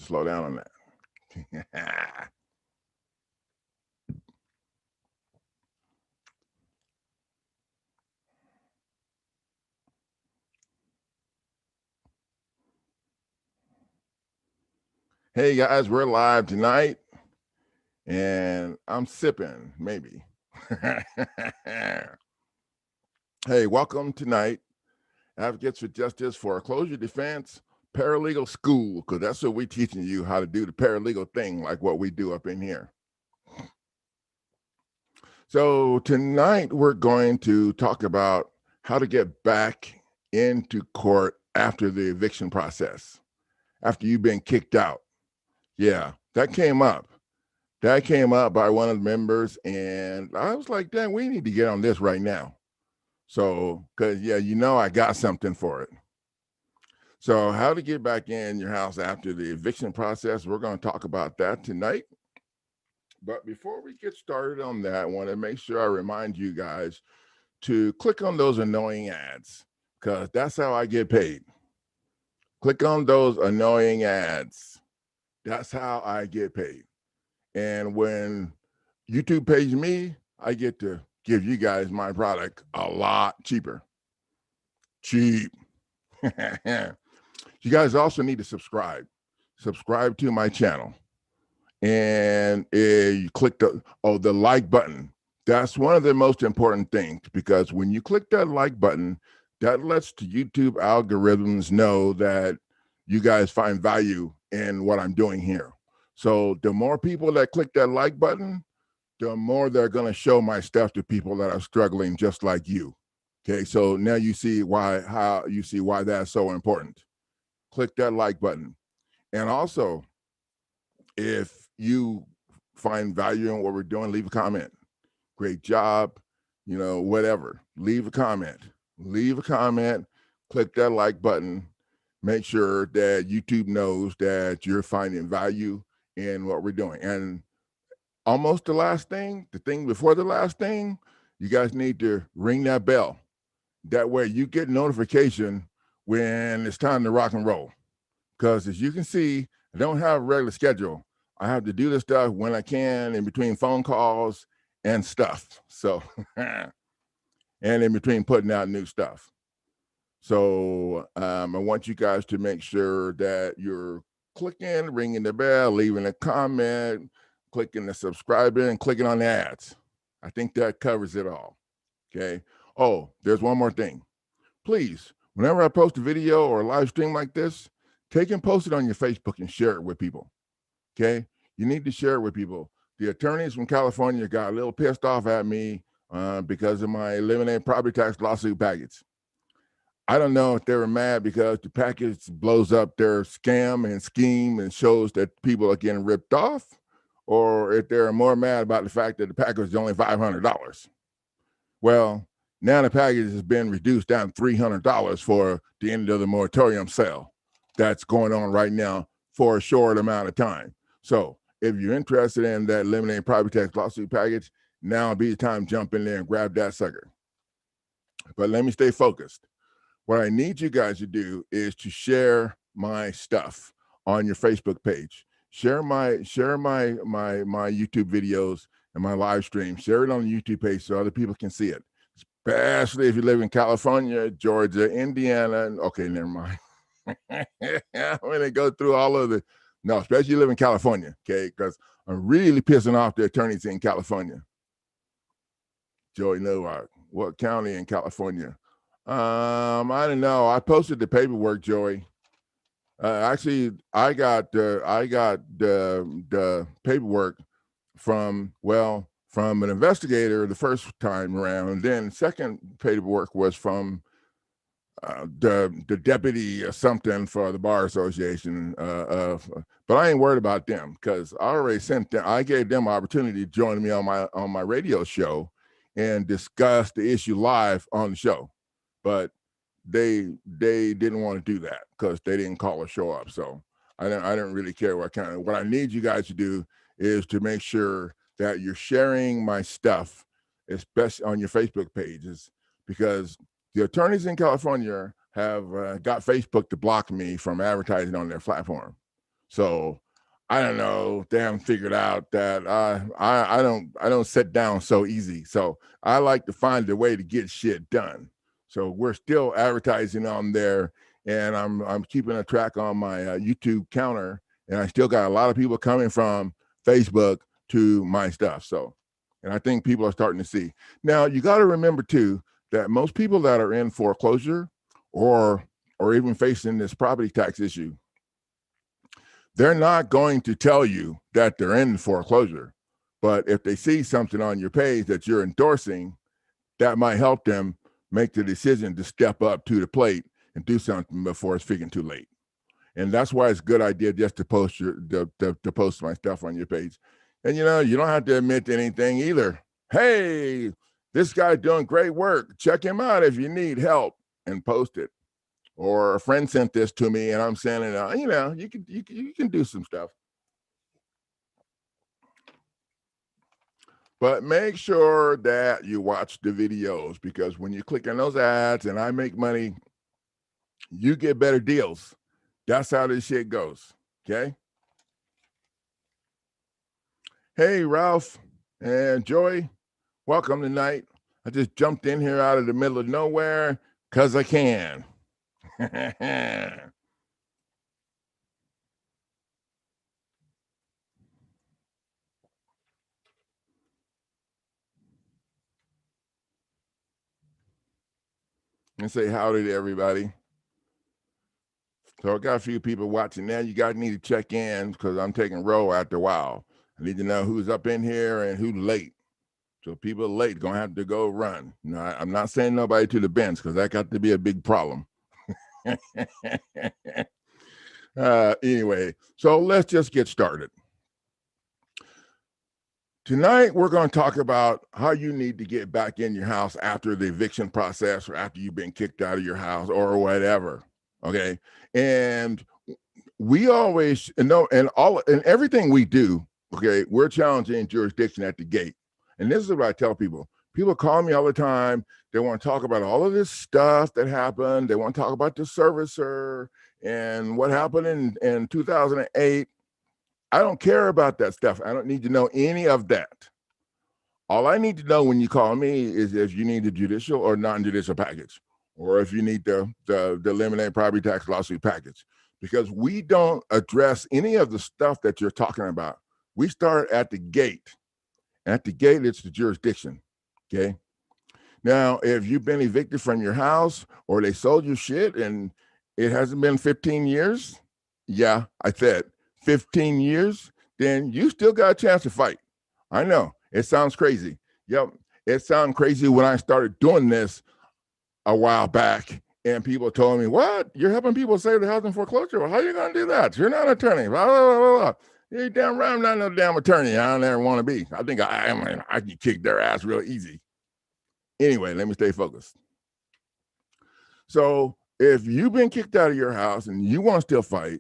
to slow down on that. Hey guys, we're live tonight, and I'm sipping, maybe. Hey, welcome tonight, Advocates for Justice, Foreclosure Defense, Paralegal School, because that's what we're teaching you, how to do the paralegal thing, like what we do up in here. So tonight we're going to talk about how to get back into court after the eviction process, after you've been kicked out. Yeah, that came up. That came up by one of the members, and I was like, "Damn, we need to get on this right now." So, because I got something for it. So, how to get back in your house after the eviction process? We're going to talk about that tonight. But before we get started on that, I want to make sure I remind you guys to click on those annoying ads, because that's how I get paid. Click on those annoying ads. That's how I get paid. And when YouTube pays me, I get to give you guys my product a lot cheaper. Cheap. You guys also need to subscribe. Subscribe to my channel. And you click the like button. That's one of the most important things, because when you click that like button, that lets the YouTube algorithms know that you guys find value in what I'm doing here. So the more people that click that like button, the more they're going to show my stuff to people that are struggling just like you. Okay, so now you see why that's so important. Click that like button. And also, if you find value in what we're doing, leave a comment. Great job, whatever. Leave a comment. Leave a comment. Click that like button. Make sure that YouTube knows that you're finding value in what we're doing. And almost the last thing, the thing before the last thing, you guys need to ring that bell. That way you get notification when it's time to rock and roll. Because as you can see, I don't have a regular schedule. I have to do this stuff when I can, in between phone calls and stuff. So, and in between putting out new stuff. So I want you guys to make sure that you're clicking, ringing the bell, leaving a comment, clicking the subscribe and clicking on the ads. I think that covers it all. Okay. Oh, there's one more thing. Please, whenever I post a video or a live stream like this, take and post it on your Facebook and share it with people. Okay. You need to share it with people. The attorneys from California got a little pissed off at me because of my eliminated property tax lawsuit package. I don't know if they were mad because the package blows up their scam and scheme and shows that people are getting ripped off, or if they're more mad about the fact that the package is only $500. Well, now the package has been reduced down to $300 for the end of the moratorium sale that's going on right now for a short amount of time. So if you're interested in that eliminating property tax lawsuit package, now will be the time to jump in there and grab that sucker. But let me stay focused. What I need you guys to do is to share my stuff on your Facebook page. Share my YouTube videos and my live stream. Share it on the YouTube page so other people can see it. Especially if you live in California, Georgia, Indiana. Okay, never mind. When they go through all of the, no, especially if you live in California, okay? Because I'm really pissing off the attorneys in California. Joey Nowak, what county in California? I don't know. I posted the paperwork, Joey. Actually, I got the paperwork from an investigator the first time around, and then the second paperwork was from the deputy or something for the bar association. But I ain't worried about them because I already sent them. I gave them an opportunity to join me on my radio show and discuss the issue live on the show. But they didn't want to do that because they didn't call or show up. So I don't really care what I need you guys to do is to make sure that you're sharing my stuff, especially on your Facebook pages, because the attorneys in California have got Facebook to block me from advertising on their platform. So I don't know. They haven't figured out that I don't sit down so easy. So I like to find a way to get shit done. So we're still advertising on there, and I'm keeping a track on my YouTube counter, and I still got a lot of people coming from Facebook to my stuff. So, and I think people are starting to see. Now you got to remember too that most people that are in foreclosure or even facing this property tax issue, they're not going to tell you that they're in foreclosure. But if they see something on your page that you're endorsing, that might help them make the decision to step up to the plate and do something before it's freaking too late. And that's why it's a good idea just to post to post my stuff on your page. And you don't have to admit to anything either. Hey, this guy's doing great work. Check him out if you need help, and post it. Or a friend sent this to me and I'm sending it. You can do some stuff. But make sure that you watch the videos, because when you click on those ads and I make money, you get better deals. That's how this shit goes. Okay. Hey, Ralph and Joy, welcome tonight. I just jumped in here out of the middle of nowhere because I can. And say howdy to everybody. So I got a few people watching now. You guys need to check in because I'm taking roll after a while. I need to know who's up in here and who's late. So people late gonna have to go run. I'm not saying nobody to the bench because that got to be a big problem. Anyway, so let's just get started. Tonight, we're going to talk about how you need to get back in your house after the eviction process or after you've been kicked out of your house or whatever. Okay. And we always know, and everything we do, okay, we're challenging jurisdiction at the gate. And this is what I tell people. People call me all the time. They want to talk about all of this stuff that happened. They want to talk about the servicer and what happened in 2008. I don't care about that stuff. I don't need to know any of that. All I need to know when you call me is if you need the judicial or non-judicial package, or if you need the eliminate property tax lawsuit package, because we don't address any of the stuff that you're talking about. We start at the gate. At the gate, it's the jurisdiction. Okay. Now, if you've been evicted from your house or they sold you shit and it hasn't been 15 years, yeah, I said 15 years, then you still got a chance to fight. I know it sounds crazy. Yep, it sounded crazy when I started doing this a while back, and people told me, "What? You're helping people save the house in foreclosure? Well, how are you going to do that? You're not an attorney." Blah, blah, blah, blah. You're damn right, I'm not no damn attorney. I don't ever want to be. I think I can kick their ass real easy. Anyway, let me stay focused. So if you've been kicked out of your house and you want to still fight,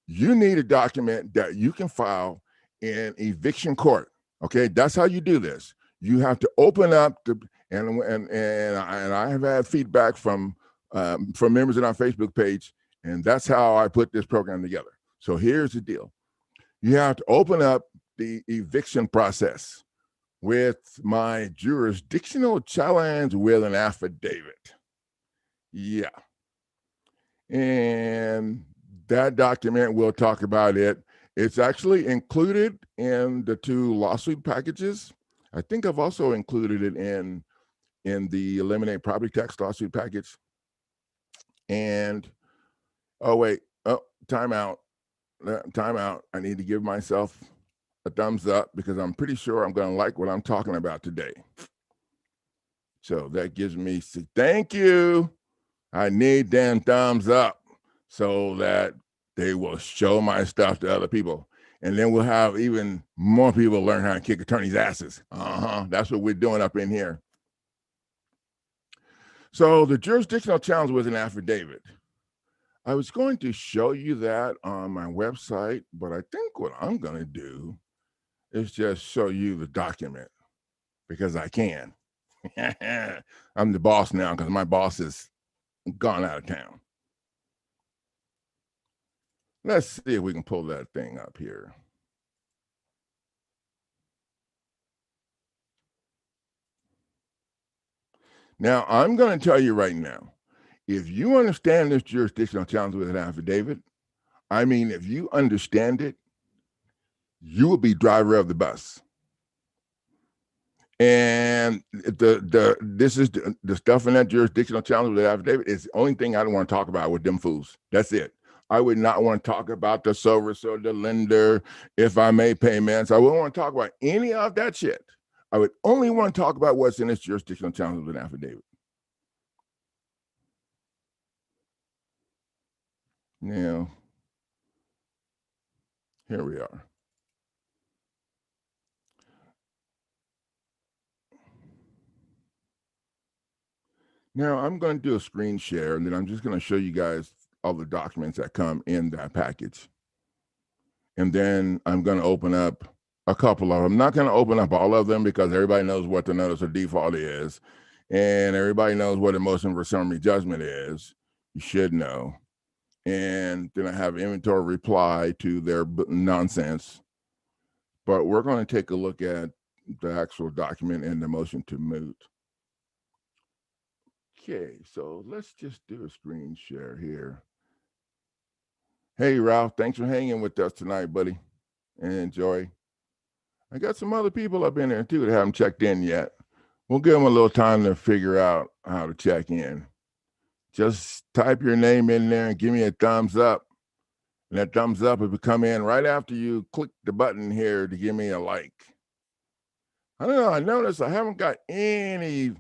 you need a document that you can file in eviction court. Okay, that's how you do this. You have to open up and I have had feedback from members of our Facebook page, and that's how I put this program together. So here's the deal: you have to open up the eviction process with my jurisdictional challenge with an affidavit. Yeah, and that document, we'll talk about it. It's actually included in the 2 lawsuit packages. I think I've also included it in the eliminate property tax lawsuit package. And time out. I need to give myself a thumbs up because I'm pretty sure I'm going to like what I'm talking about today. So that gives me, thank you. I need them thumbs up so that they will show my stuff to other people. And then we'll have even more people learn how to kick attorneys' asses. That's what we're doing up in here. So the jurisdictional challenge with an affidavit. I was going to show you that on my website, but I think what I'm going to do is just show you the document because I can. I'm the boss now because my boss is gone out of town. Let's see if we can pull that thing up here. Now, I'm going to tell you right now, if you understand this jurisdictional challenge with an affidavit, I mean, if you understand it, you will be driver of the bus. And this is the stuff in that jurisdictional challenge with the affidavit is the only thing I don't want to talk about with them fools. That's it. I would not want to talk about the service or the lender, if I made payments. I wouldn't want to talk about any of that shit. I would only want to talk about what's in this jurisdictional challenge with an affidavit. Now, here we are. Now, I'm going to do a screen share, and then I'm just going to show you guys all the documents that come in that package. And then I'm going to open up a couple of them. I'm not going to open up all of them because everybody knows what the notice of default is, and everybody knows what a motion for summary judgment is. You should know. And then I have inventory reply to their nonsense. But we're going to take a look at the actual document and the motion to moot. Okay, so let's just do a screen share here. Hey, Ralph, thanks for hanging with us tonight, buddy. And enjoy. I got some other people up in there too that haven't checked in yet. We'll give them a little time to figure out how to check in. Just type your name in there and give me a thumbs up. And that thumbs up will come in right after you click the button here to give me a like. I don't know. I noticed I haven't got any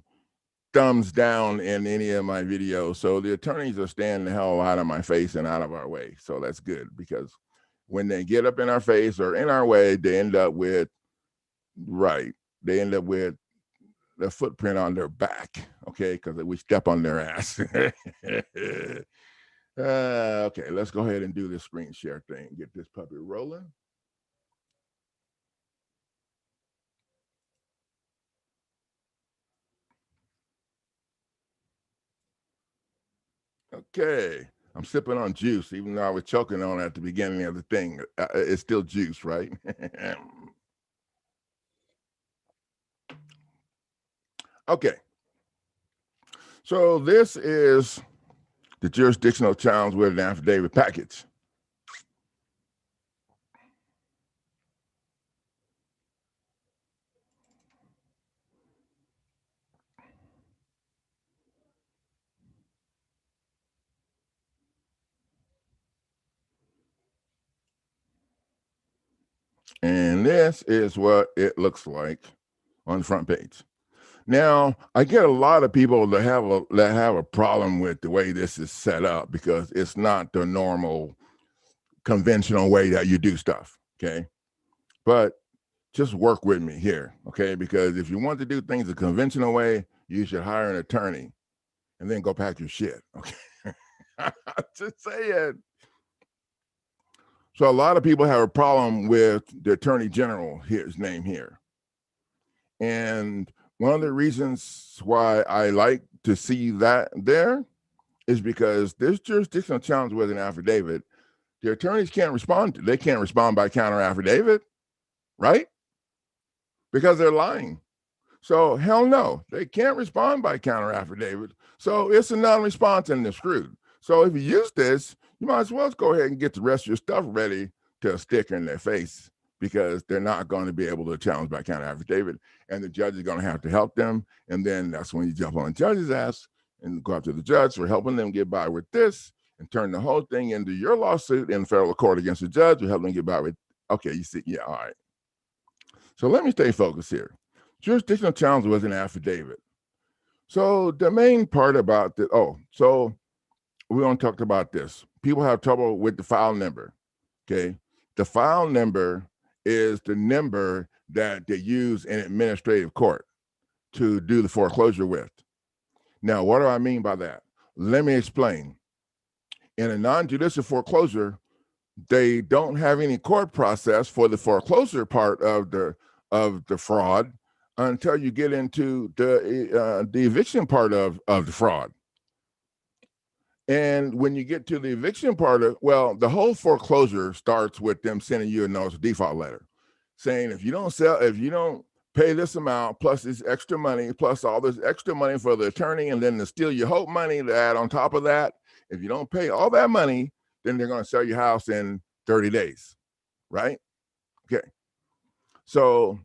thumbs down in any of my videos. So the attorneys are staying the hell out of my face and out of our way. So that's good, because when they get up in our face or in our way, they end up with the footprint on their back, okay, because we step on their ass. Okay, let's go ahead and do this screen share thing. Get this puppy rolling. Okay, I'm sipping on juice, even though I was choking on it at the beginning of the thing. It's still juice, right? Okay, so this is the jurisdictional challenge with an affidavit package. And this is what it looks like on the front page. Now, I get a lot of people that have a problem with the way this is set up because it's not the normal conventional way that you do stuff, okay? But just work with me here, okay? Because if you want to do things the conventional way, you should hire an attorney and then go pack your shit, okay? Just saying. So a lot of people have a problem with the attorney general, his name here. And one of the reasons why I like to see that there is because this jurisdictional challenge with an affidavit, the attorneys can't respond to. They can't respond by counter affidavit, right? Because they're lying. So hell no, they can't respond by counter affidavit. So it's a non-response and they're screwed. So if you use this, you might as well go ahead and get the rest of your stuff ready to stick in their face, because they're not going to be able to challenge by counter affidavit, and the judge is going to have to help them. And then that's when you jump on the judge's ass and go up to the judge for helping them get by with this and turn the whole thing into your lawsuit in federal court against the judge or help them get by with, okay, you see, yeah, all right. So let me stay focused here. Jurisdictional challenge was an affidavit. So the main part about the, so we don't talk about this. People have trouble with the file number, okay? The file number is the number that they use in administrative court to do the foreclosure with. Now, what do I mean by that? Let me explain. In a non-judicial foreclosure, they don't have any court process for the foreclosure part of the fraud until you get into the eviction part of the fraud. And when you get to the eviction part of, well, the whole foreclosure starts with them sending you a notice of default letter saying if you don't pay this amount plus this extra money plus all this extra money for the attorney and then the steal your hope money to add on top of that, if you don't pay all that money, then they're going to sell your house in 30 days, right? Okay. So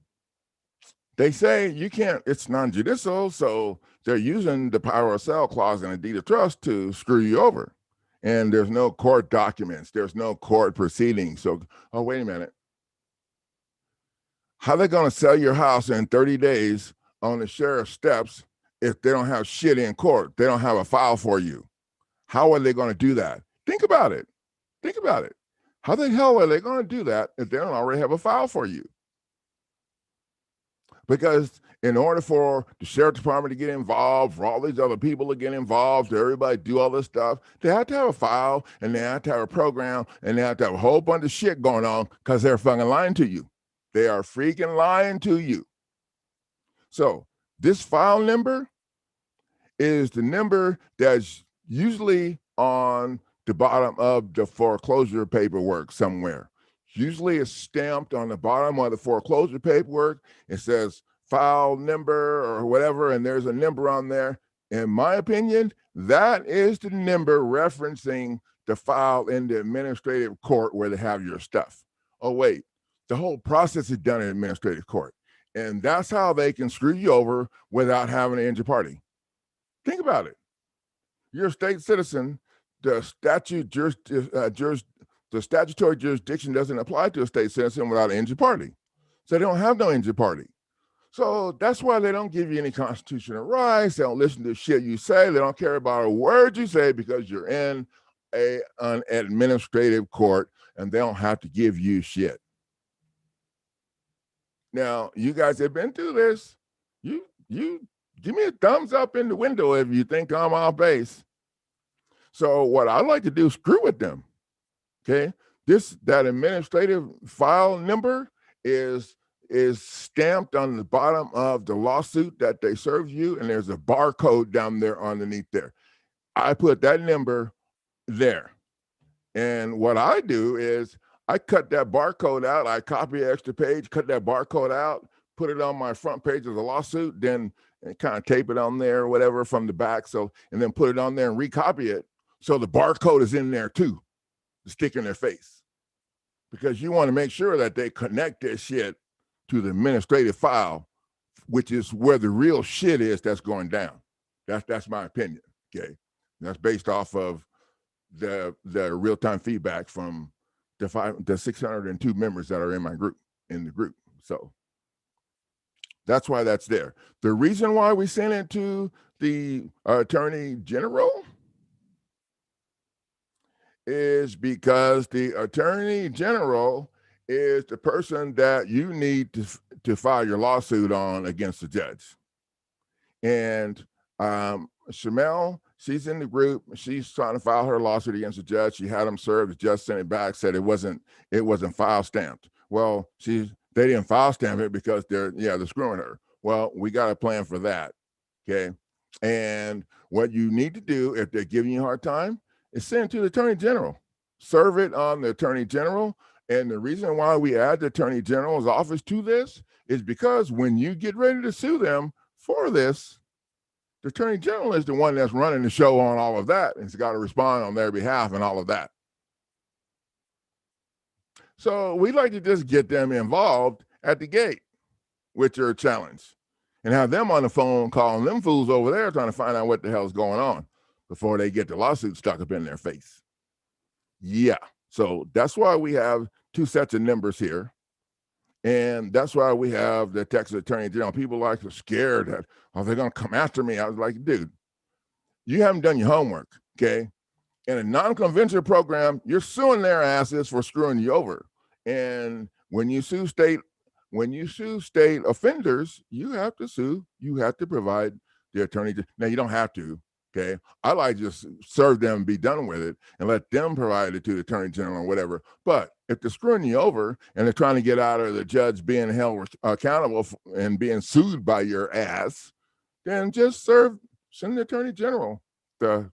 they say you can't, it's non-judicial, so they're using the power of sale clause in a deed of trust to screw you over. And there's no court documents, there's no court proceedings. So, oh, wait a minute. How are they going to sell your house in 30 days on the sheriff's steps if they don't have shit in court? They don't have a file for you. How are they going to do that? Think about it. Think about it. How the hell are they going to do that if they don't already have a file for you? Because in order for the sheriff department to get involved, for all these other people to get involved, everybody do all this stuff, they have to have a file and they have to have a program and they have to have a whole bunch of shit going on because they're fucking lying to you. They are freaking lying to you. So this file number is the number that's usually on the bottom of the foreclosure paperwork somewhere. Usually it's stamped on the bottom of the foreclosure paperwork. It says file number or whatever, and there's a number on there. In my opinion, that is the number referencing the file in the administrative court where they have your stuff. Oh, wait. The whole process is done in administrative court. And that's how they can screw you over without having an injured party. Think about it. You're a state citizen. The statutory jurisdiction doesn't apply to a state citizen without an injured party. So they don't have no injured party. So that's why they don't give you any constitutional rights. They don't listen to the shit you say. They don't care about a word you say because you're in an administrative court and they don't have to give you shit. Now, you guys have been through this. You give me a thumbs up in the window if you think I'm off base. So what I like to do is screw with them. Okay, that administrative file number is stamped on the bottom of the lawsuit that they served you, and there's a barcode down there underneath there. I put that number there, and what I do is I cut that barcode out. I copy an extra page, cut that barcode out, put it on my front page of the lawsuit, then kind of tape it on there or whatever from the back. So, and then put it on there and recopy it. So the barcode is in there too, to stick in their face. Because you want to make sure that they connect this shit to the administrative file, which is where the real shit is that's going down. That's my opinion. Okay. That's based off of the real-time feedback from the 602 members that are in the group. So that's why that's there. The reason why we sent it to the Attorney General is because the Attorney General is the person that you need to file your lawsuit on against the judge. And Shamel, she's in the group. She's trying to file her lawsuit against the judge. She had him served. The judge sent it back, said it wasn't file stamped. Well, they didn't file stamp it because they're screwing her. Well, we got a plan for that. Okay. And what you need to do if they're giving you a hard time is send it to the Attorney General. Serve it on the Attorney General. And the reason why we add the Attorney General's office to this is because when you get ready to sue them for this, the Attorney General is the one that's running the show on all of that and has got to respond on their behalf and all of that. So we like to just get them involved at the gate with your challenge and have them on the phone calling them fools over there trying to find out what the hell's going on before they get the lawsuit stuck up in their face. Yeah, so that's why we have two sets of numbers here. And that's why we have the Texas Attorney General. People are scared that, oh, they're going to come after me. I was like, dude, you haven't done your homework, okay? In a non-conventional program, you're suing their asses for screwing you over. And when you sue state offenders, you have to provide the attorney. Now, you don't have to, okay? I like to just serve them and be done with it and let them provide it to the Attorney General or whatever. But if they're screwing you over and they're trying to get out of the judge being held accountable and being sued by your ass, then just send the Attorney General the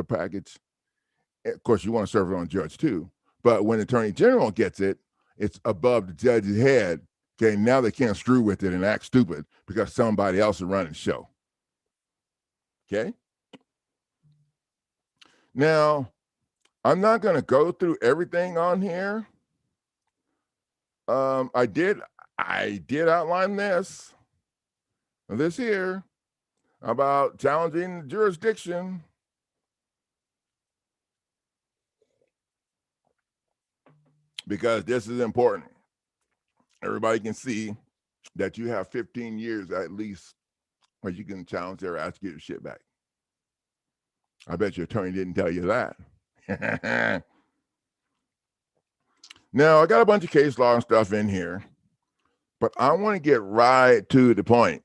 package. Of course, you want to serve it on judge too. But when the attorney general gets it, it's above the judge's head. Okay, now they can't screw with it and act stupid because somebody else is running the show. Okay. Now, I'm not going to go through everything on here. I did outline this here about challenging the jurisdiction. Because this is important. Everybody can see that you have 15 years at least where you can challenge their ass to get your shit back. I bet your attorney didn't tell you that. Now, I got a bunch of case law and stuff in here, but I want to get right to the point,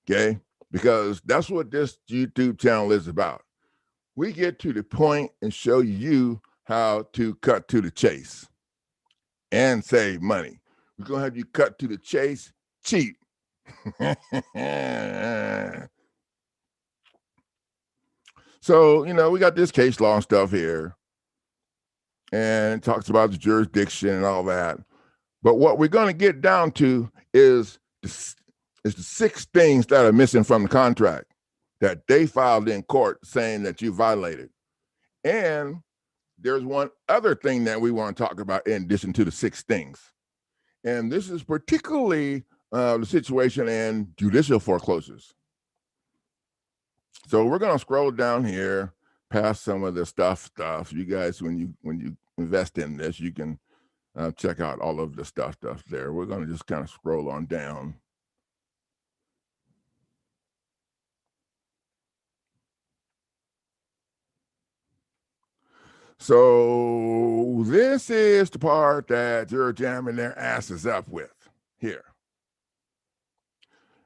okay? Because that's what this YouTube channel is about. We get to the point and show you how to cut to the chase and save money. We're going to have you cut to the chase cheap. So, we got this case law and stuff here. And it talks about the jurisdiction and all that. But what we're going to get down to is the 6 things that are missing from the contract that they filed in court saying that you violated. And there's one other thing that we want to talk about in addition to the 6 things. And this is particularly the situation in judicial foreclosures. So we're going to scroll down here past some of the stuff. You guys, when you invest in this, you can check out all of the stuff there. We're going to just kind of scroll on down. So this is the part that you're jamming their asses up with here.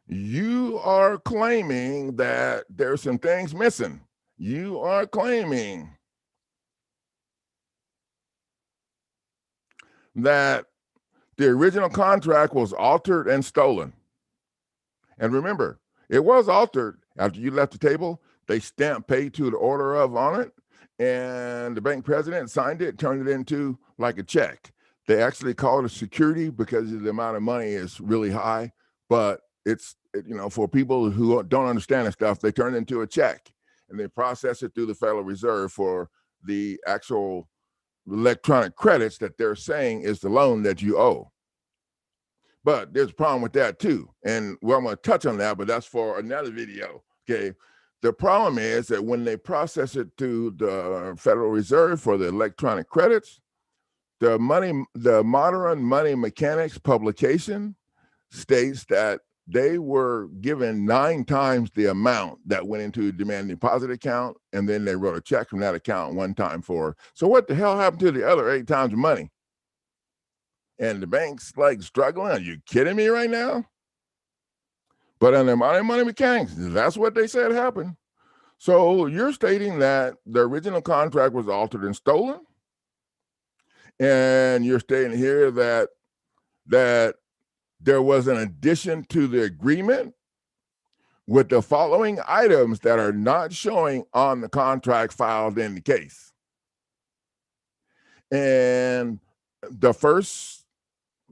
You are claiming that there's some things missing. You are claiming that the original contract was altered and stolen. And remember, it was altered after you left the table. They stamped pay to the order of on it. And the bank president signed it, turned it into like a check. They actually call it a security because the amount of money is really high, but it's, for people who don't understand that stuff, they turn it into a check and they process it through the Federal Reserve for the actual electronic credits that they're saying is the loan that you owe. But there's a problem with that too. And I'm going to touch on that, but that's for another video, okay? The problem is that when they process it to the Federal Reserve for the electronic credits, the Modern Money Mechanics publication states that they were given 9 times the amount that went into a demand deposit account, and then they wrote a check from that account one time for. So what the hell happened to the other 8 times the money? And the bank's like struggling. Are you kidding me right now? But under Modern Money Mechanics, that's what they said happened. So you're stating that the original contract was altered and stolen. And you're stating here that there was an addition to the agreement with the following items that are not showing on the contract filed in the case. And the first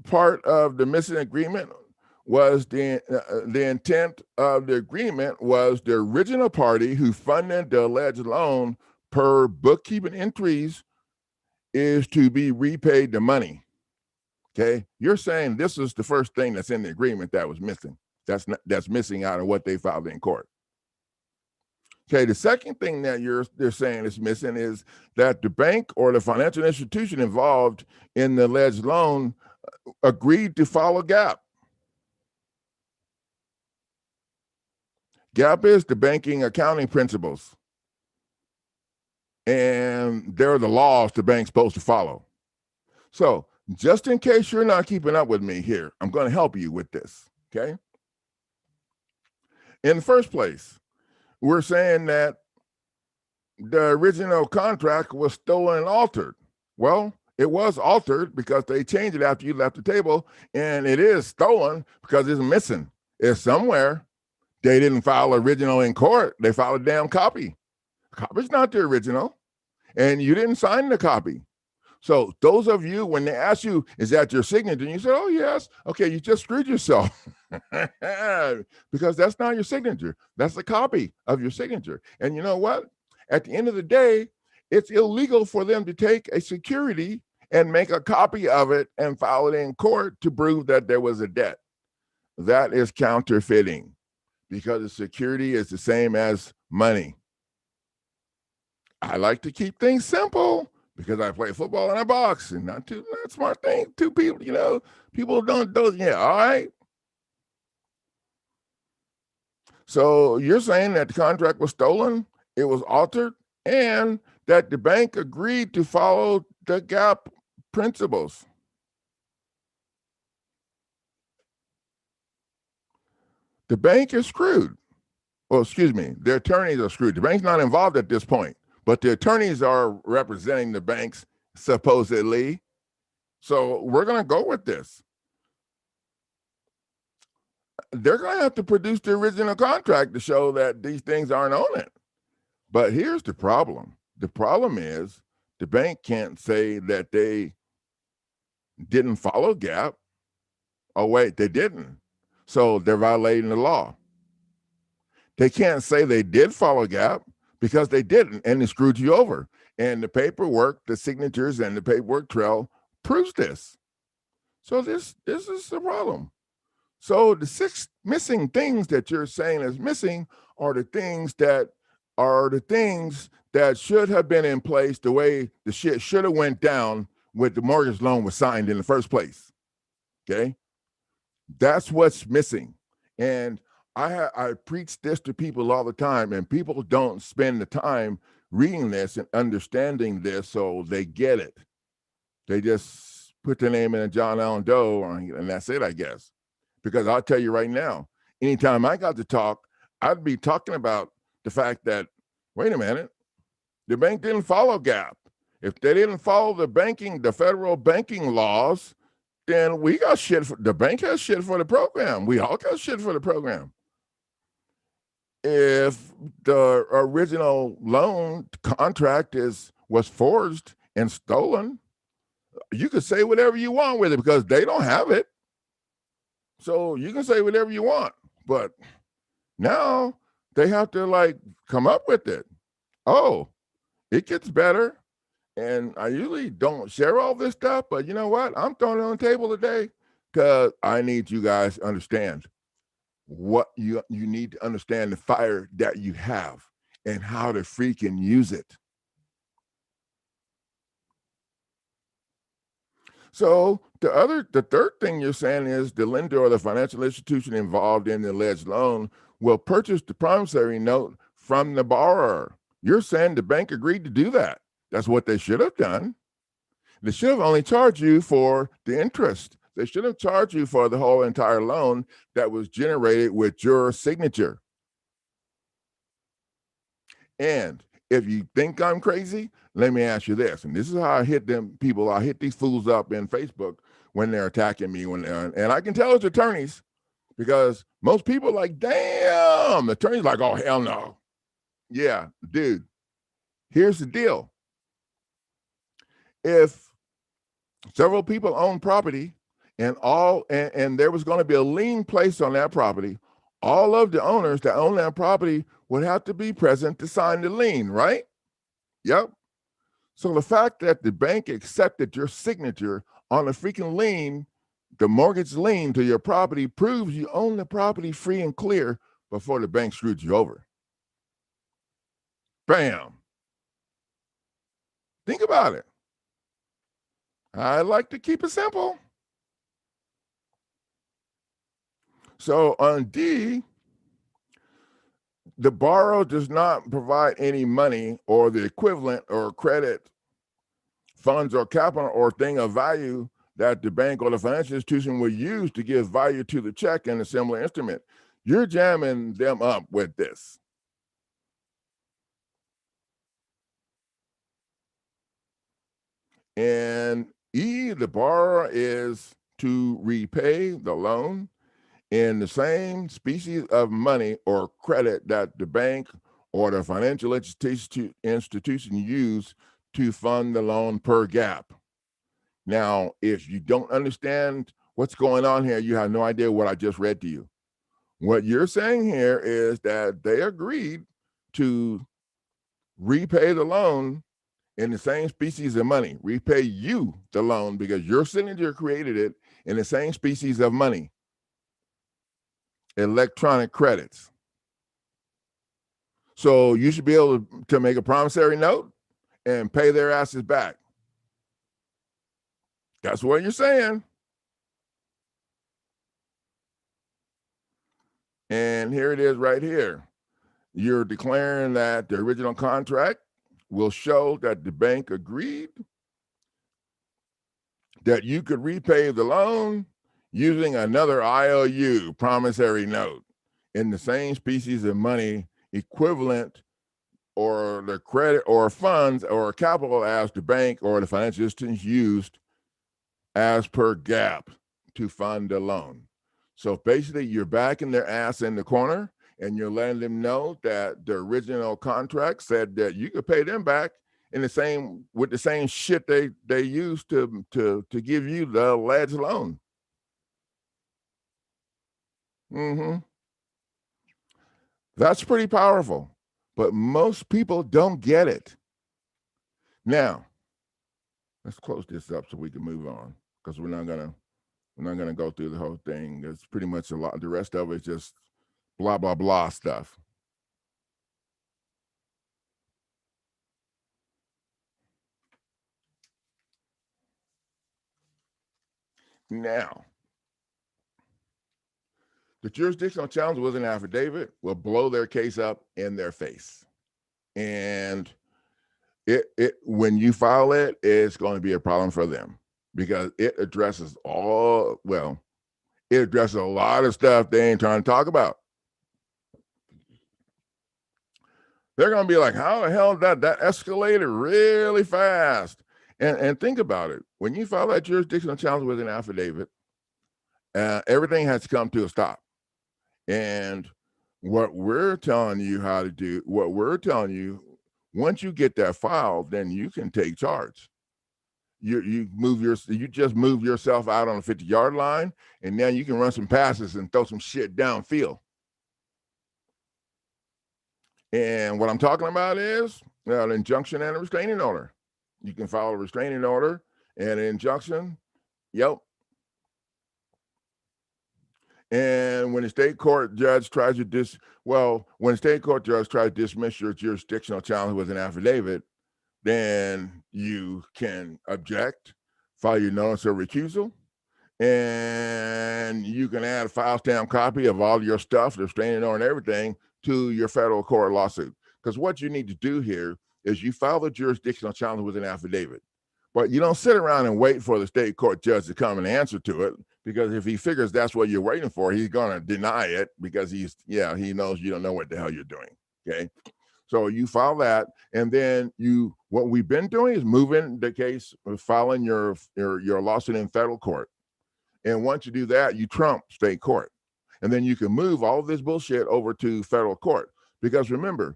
part of the missing agreement was the intent of the agreement was the original party who funded the alleged loan per bookkeeping entries is to be repaid the money. Okay, you're saying this is the first thing that's in the agreement that was missing. That's missing out of what they filed in court. Okay, the second thing that they're saying is missing is that the bank or the financial institution involved in the alleged loan agreed to follow GAAP. GAAP is the banking accounting principles. And they're the laws the bank's supposed to follow. So just in case you're not keeping up with me here, I'm going to help you with this, okay? In the first place, we're saying that the original contract was stolen and altered. Well, it was altered because they changed it after you left the table, and it is stolen because it's missing. It's somewhere. They didn't file original in court. They filed a damn copy. The copy's not the original. and you didn't sign the copy. So those of you, when they ask you, is that your signature? And you say, oh, yes. Okay, you just screwed yourself because that's not your signature. That's a copy of your signature. And you know what? At the end of the day, it's illegal for them to take a security and make a copy of it and file it in court to prove that there was a debt. That is counterfeiting because the security is the same as money. I like to keep things simple because I play football and I box, and not smart thing. Two people, people don't. Yeah, all right. So you're saying that the contract was stolen, it was altered, and that the bank agreed to follow the gap principles. The bank is screwed. Well, excuse me, the attorneys are screwed. The bank's not involved at this point, but the attorneys are representing the banks supposedly. So we're going to go with this. They're going to have to produce the original contract to show that these things aren't on it. But here's the problem. The problem is the bank can't say that they didn't follow gap. Oh, wait, they didn't. So they're violating the law. They can't say they did follow gap because they didn't, and they screwed you over. And the paperwork, the signatures, and the paperwork trail proves this. So this is the problem. So the 6 missing things that you're saying is missing are the things that should have been in place the way the shit should have went down when the mortgage loan was signed in the first place. Okay, that's what's missing. And I preach this to people all the time, and people don't spend the time reading this and understanding this so they get it. They just put their name in a John Allen Doe, and that's it, I guess. Because I'll tell you right now, anytime I got to talk, I'd be talking about the fact that, wait a minute, the bank didn't follow gap. If they didn't follow the federal banking laws, then we got shit. The bank has shit for the program. We all got shit for the program. If the original loan contract was forged and stolen, you could say whatever you want with it because they don't have it. So you can say whatever you want, but now they have to come up with it. Oh, it gets better. And I usually don't share all this stuff, but you know what? I'm throwing it on the table today because I need you guys to understand what you need to understand the fire that you have and how to freaking use it. So the third thing you're saying is the lender or the financial institution involved in the alleged loan will purchase the promissory note from the borrower. You're saying the bank agreed to do that. That's what they should have done. They should have only charged you for the interest. They should have charged you for the whole entire loan that was generated with your signature. And if you think I'm crazy, let me ask you this. And this is how I hit them people. I hit these fools up in Facebook when they're attacking me. And I can tell it's attorneys because most people are like, damn, the attorney's like, oh, hell no. Yeah, dude, here's the deal. If several people own property and there was going to be a lien placed on that property, all of the owners that own that property would have to be present to sign the lien, right? Yep. So the fact that the bank accepted your signature on a freaking lien, the mortgage lien to your property, proves you own the property free and clear before the bank screwed you over. Bam. Think about it. I like to keep it simple. So on D, the borrower does not provide any money or the equivalent or credit, funds or capital or thing of value that the bank or the financial institution will use to give value to the check and a similar instrument. You're jamming them up with this. And E, the borrower is to repay the loan in the same species of money or credit that the bank or the financial institution use to fund the loan per GAAP. Now, if you don't understand what's going on here, you have no idea what I just read to you. What you're saying here is that they agreed to repay the loan in the same species of money, repay you the loan because your signature created it in the same species of money, electronic credits. So you should be able to make a promissory note and pay their asses back. That's what you're saying. And here it is right here. You're declaring that the original contract will show that the bank agreed that you could repay the loan using another IOU, promissory note, in the same species of money equivalent or the credit or funds or capital as the bank or the financial institution used as per GAAP to fund the loan. So basically, you're backing their ass in the corner and you're letting them know that the original contract said that you could pay them back in the same with the same shit they used to give you the alleged loan. That's pretty powerful, but most people don't get it. Now, let's close this up so we can move on because we're not gonna go through the whole thing. It's pretty much a lot. The rest of it is just blah blah blah stuff. Now, the jurisdictional challenge with an affidavit will blow their case up in their face. And it when you file it, it's going to be a problem for them because it addresses it addresses a lot of stuff they ain't trying to talk about. They're going to be like, how the hell that escalated really fast? And think about it. When you file that jurisdictional challenge with an affidavit, everything has to come to a stop. And what we're telling you how to do, once you get that filed, then you can take charge. You just move yourself out on the 50-yard line, and now you can run some passes and throw some shit downfield. And what I'm talking about is an injunction and a restraining order. You can file a restraining order and an injunction. Yep. And when the state court judge tries to dismiss your jurisdictional challenge with an affidavit, then you can object, file your notice of recusal, and you can add a file stamp copy of all your stuff, the restraining order and everything, to your federal court lawsuit. Because what you need to do here is you file the jurisdictional challenge with an affidavit. But you don't sit around and wait for the state court judge to come and answer to it, because if he figures that's what you're waiting for, he's going to deny it because he knows you don't know what the hell you're doing. Okay. So you file that, and then what we've been doing is moving the case, filing your lawsuit in federal court. And once you do that, you trump state court. And then you can move all of this bullshit over to federal court. Because remember,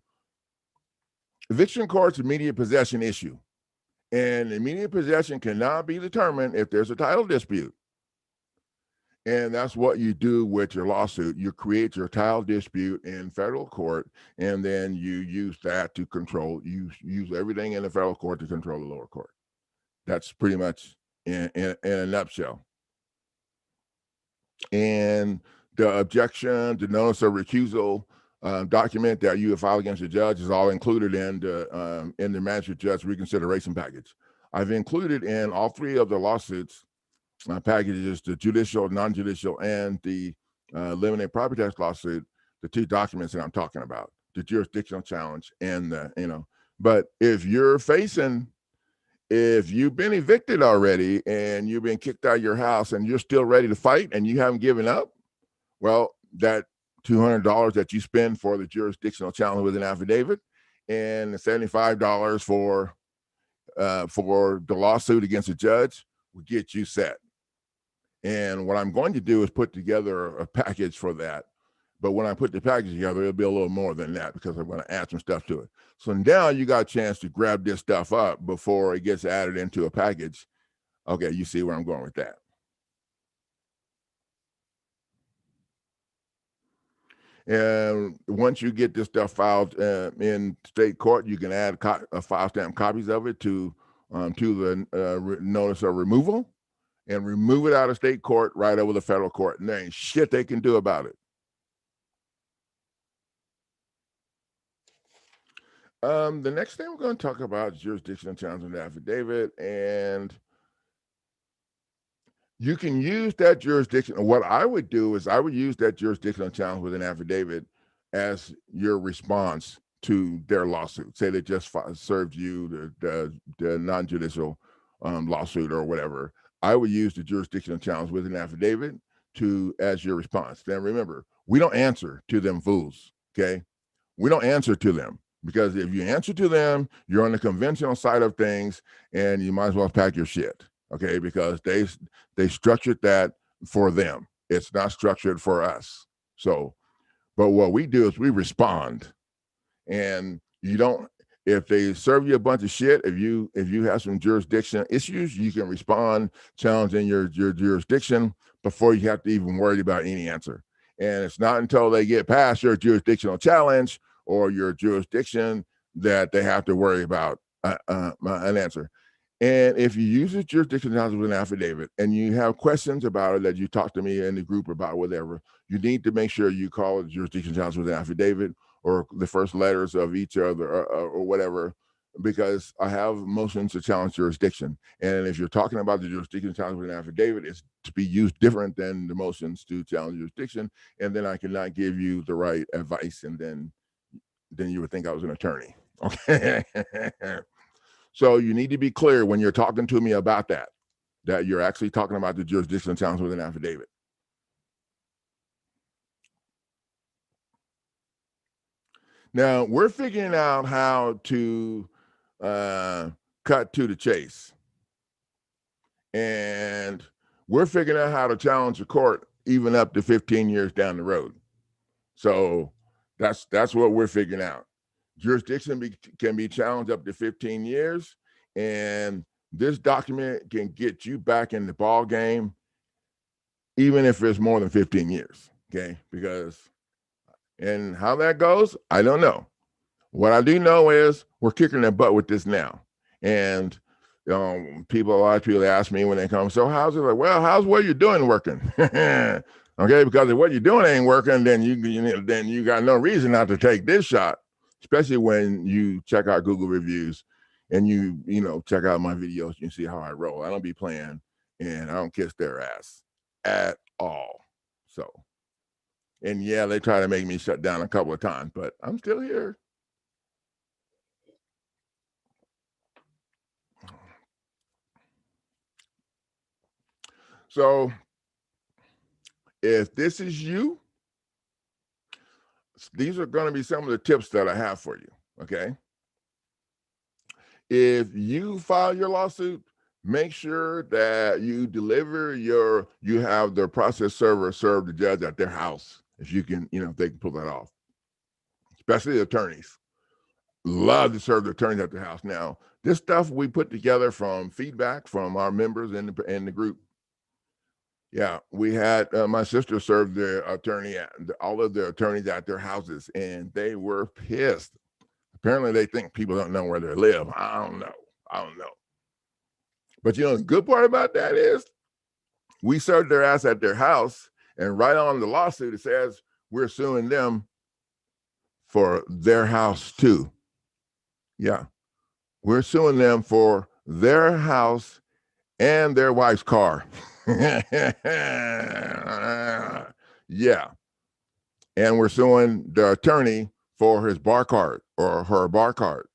eviction court's immediate possession issue. And immediate possession cannot be determined if there's a title dispute. And that's what you do with your lawsuit. You create your title dispute in federal court, and then you use that to use everything in the federal court to control the lower court. That's pretty much in a nutshell. And the objection, the notice of recusal document that you have filed against the judge is all included in the magistrate judge reconsideration package. I've included in all three of the lawsuits packages, the judicial, non-judicial, and the limited property tax lawsuit, the two documents that I'm talking about, the jurisdictional challenge and but if you've been evicted already and you've been kicked out of your house and you're still ready to fight and you haven't given up, well, that $200 that you spend for the jurisdictional challenge with an affidavit and the $75 for the lawsuit against the judge will get you set. And what I'm going to do is put together a package for that. But when I put the package together, it'll be a little more than that because I'm going to add some stuff to it. So now you got a chance to grab this stuff up before it gets added into a package. Okay, you see where I'm going with that. And once you get this stuff filed in state court, you can add file stamp copies of it to the notice of removal and remove it out of state court right over the federal court. And there ain't shit they can do about it. The next thing we're going to talk about is jurisdictional challenge with affidavit, and you can use that jurisdiction. What I would do is I would use that jurisdictional challenge with an affidavit as your response to their lawsuit. Say they just served you the non-judicial lawsuit or whatever. I would use the jurisdictional challenge with an affidavit as your response. Then remember, we don't answer to them fools, okay? We don't answer to them, because if you answer to them, you're on the conventional side of things, and you might as well pack your shit, okay? Because they structured that for them. It's not structured for us. So, but what we do is we respond, and you don't. If they serve you a bunch of shit, if you have some jurisdiction issues, you can respond challenging your jurisdiction before you have to even worry about any answer. And it's not until they get past your jurisdictional challenge or your jurisdiction that they have to worry about an answer. And if you use a jurisdictional challenge with an affidavit and you have questions about it that you talk to me in the group about, whatever, you need to make sure you call it jurisdictional challenge with an affidavit or the first letters of each other or whatever, because I have motions to challenge jurisdiction. And if you're talking about the jurisdiction challenge with an affidavit, it's to be used different than the motions to challenge jurisdiction. And then I cannot give you the right advice, and then you would think I was an attorney. Okay. So you need to be clear when you're talking to me about that you're actually talking about the jurisdictional challenge with an affidavit. Now we're figuring out how to cut to the chase, and we're figuring out how to challenge the court even up to 15 years down the road. So that's what we're figuring out. Jurisdiction can be challenged up to 15 years, and this document can get you back in the ball game even if it's more than 15 years, okay? And how that goes, I don't know. What I do know is we're kicking their butt with this now. And a lot of people ask me when they come, so how's it? Like, well, how's what you're doing working? Okay, because if what you're doing ain't working, then you got no reason not to take this shot, especially when you check out Google reviews and you check out my videos. You see how I roll. I don't be playing, and I don't kiss their ass at all. So, and yeah, they try to make me shut down a couple of times, but I'm still here. So if this is you, these are going to be some of the tips that I have for you, okay? If you file your lawsuit, make sure that you have the process server serve the judge at their house, if you can, if they can pull that off. Especially attorneys. Love to serve the attorneys at their house. Now, this stuff we put together from feedback from our members in the group. Yeah, we had my sister served all of the attorneys at their houses, and they were pissed. Apparently, they think people don't know where they live. I don't know. But the good part about that is we served their ass at their house, and right on the lawsuit, it says we're suing them for their house too. Yeah, we're suing them for their house and their wife's car. Yeah. And we're suing the attorney for his bar card or her bar card.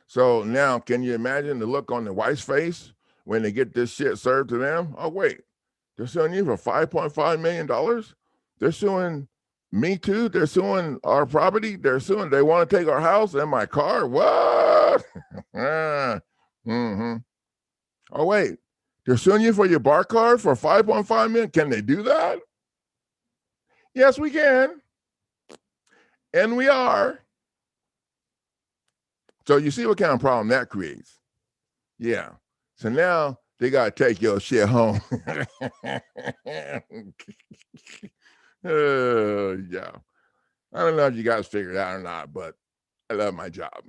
So now, can you imagine the look on the wife's face when they get this shit served to them? Oh, wait, they're suing you for $5.5 million? They're suing me too? They're suing our property? They want to take our house and my car? What? Mm-hmm. Oh, wait, they're suing you for your bar card for $5.5 million? Can they do that? Yes, we can. And we are. So you see what kind of problem that creates. Yeah. So now they got to take your shit home. Yeah. I don't know if you guys figured it out or not, but I love my job.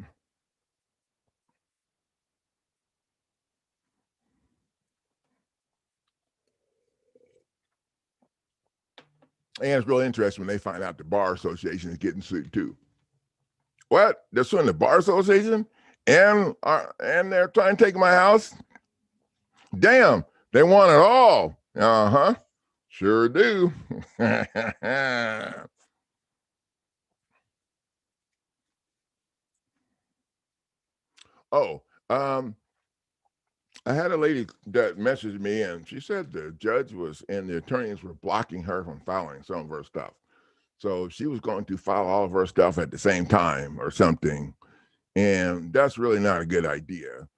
And it's really interesting when they find out the Bar Association is getting sued too. What? They're suing the Bar Association? And they're trying to take my house? Damn, they want it all. Uh-huh. Sure do. Oh, I had a lady that messaged me and she said the judge was and the attorneys were blocking her from filing some of her stuff. So she was going to file all of her stuff at the same time or something. And that's really not a good idea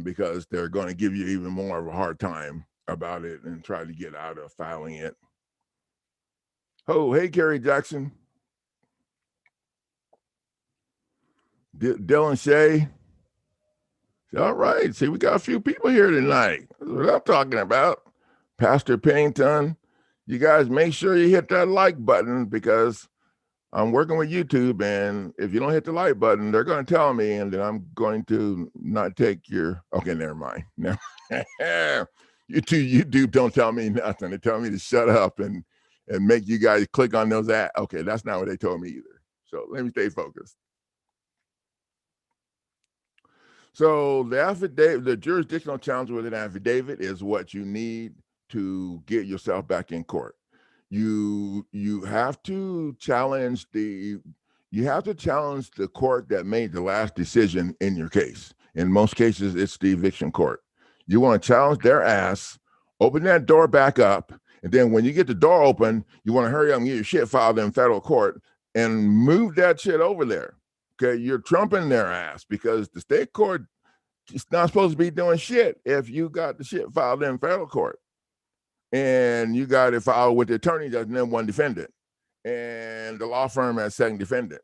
because they're going to give you even more of a hard time about it and try to get out of filing it. Oh, hey, Kerry Jackson. Dylan Shea. All right. See, we got a few people here tonight. That's what I'm talking about. Pastor Pennington. You guys make sure you hit that like button because I'm working with YouTube, and if you don't hit the like button, they're going to tell me, and then I'm going to not take your. Okay, never mind. Never. YouTube don't tell me nothing. They tell me to shut up and make you guys click on those ads. Okay, that's not what they told me either. So let me stay focused. So the affidavit, the jurisdictional challenge with an affidavit is what you need to get yourself back in court. You have to challenge the court that made the last decision in your case. In most cases, it's the eviction court. You want to challenge their ass, open that door back up, and then when you get the door open, you want to hurry up and get your shit filed in federal court and move that shit over there. Okay, you're trumping their ass because the state court is not supposed to be doing shit if you got the shit filed in federal court. And you got it filed with the attorney that's then one defendant, and the law firm as second defendant.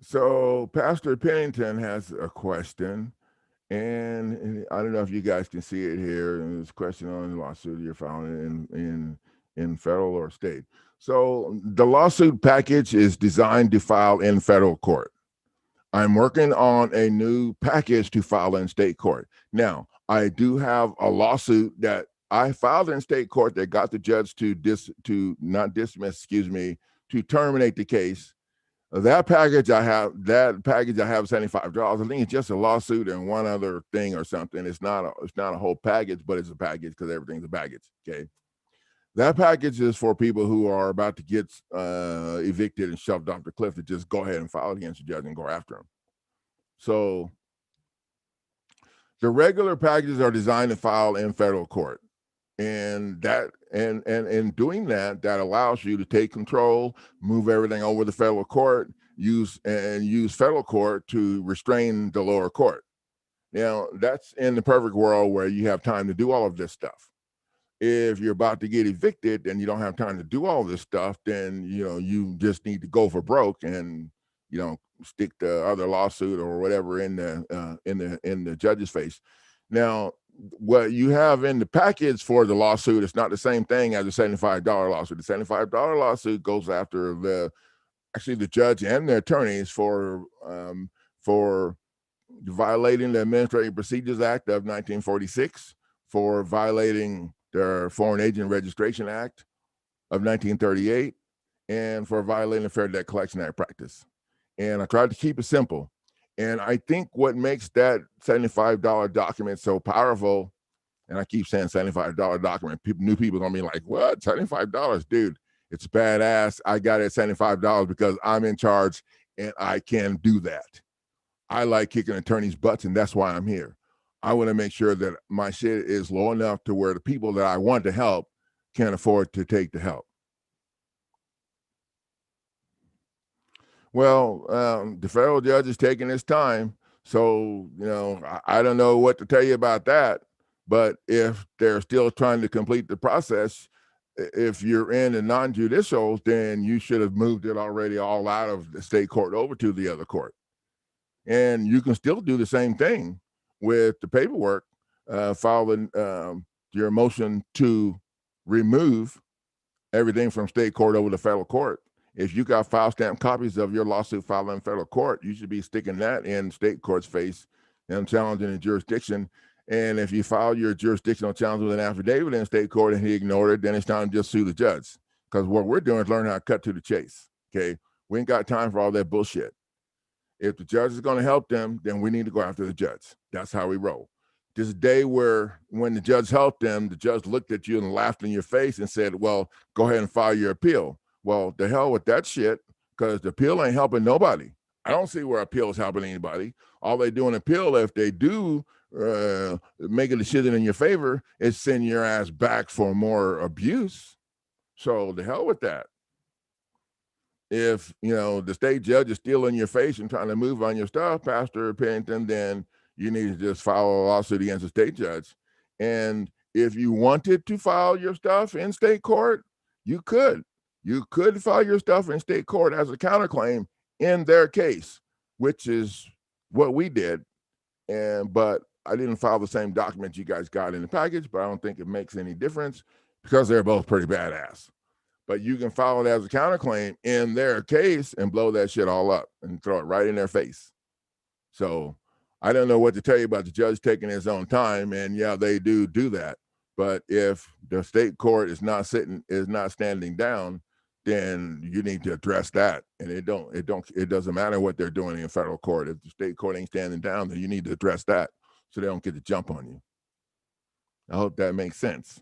So Pastor Pennington has a question, and I don't know if you guys can see it here. And this question on the lawsuit you're filing in federal or state. So the lawsuit package is designed to file in federal court. I'm working on a new package to file in state court. Now, I do have a lawsuit that I filed in state court that got the judge to terminate the case. That package I have $75. I think it's just a lawsuit and one other thing or something. It's not a whole package, but it's a package because everything's a package. Okay. That package is for people who are about to get evicted and shoved off the cliff to just go ahead and file it against the judge and go after them. So the regular packages are designed to file in federal court. And doing that allows you to take control, move everything over to federal court, use federal court to restrain the lower court. Now, that's in the perfect world where you have time to do all of this stuff. If you're about to get evicted and you don't have time to do all this stuff, then you just need to go for broke and stick the other lawsuit or whatever in the judge's face. Now, what you have in the package for the lawsuit is not the same thing as a $75 lawsuit. The $75 lawsuit goes after the judge and the attorneys for violating the Administrative Procedures Act of 1946, for violating the Foreign Agent Registration Act of 1938, and for violating the Fair Debt Collection Act practice. And I tried to keep it simple. And I think what makes that $75 document so powerful, and I keep saying $75 document, new people are going to be like, what? $75? Dude, it's badass. I got it at $75 because I'm in charge and I can do that. I like kicking attorneys' butts, and that's why I'm here. I want to make sure that my shit is low enough to where the people that I want to help can't afford to take the help. Well, the federal judge is taking his time. So, I don't know what to tell you about that. But if they're still trying to complete the process, if you're in a non-judicial, then you should have moved it already all out of the state court over to the other court. And you can still do the same thing with the paperwork, filing your motion to remove everything from state court over to federal court. If you got file stamp copies of your lawsuit filed in federal court, you should be sticking that in state court's face and challenging the jurisdiction. And if you file your jurisdictional challenge with an affidavit in state court and he ignored it, then it's time to just sue the judge. Because what we're doing is learn how to cut to the chase. Okay. We ain't got time for all that bullshit. If the judge is going to help them, then we need to go after the judge. That's how we roll. This day where when the judge helped them, the judge looked at you and laughed in your face and said, well, go ahead and file your appeal. Well, the hell with that shit, because the appeal ain't helping nobody. I don't see where appeal is helping anybody. All they do in appeal, if they do make a decision in your favor, is send your ass back for more abuse. So the hell with that. If, the state judge is still in your face and trying to move on your stuff, Pastor Pennington, then you need to just file a lawsuit against the state judge. And if you wanted to file your stuff in state court, you could. You could file your stuff in state court as a counterclaim in their case, which is what we did. But I didn't file the same documents you guys got in the package, but I don't think it makes any difference because they're both pretty badass. But you can file it as a counterclaim in their case and blow that shit all up and throw it right in their face. So I don't know what to tell you about the judge taking his own time. And yeah, they do that. But if the state court is not standing down, then you need to address that. And it doesn't matter what they're doing in federal court. If the state court ain't standing down, then you need to address that so they don't get the jump on you. I hope that makes sense.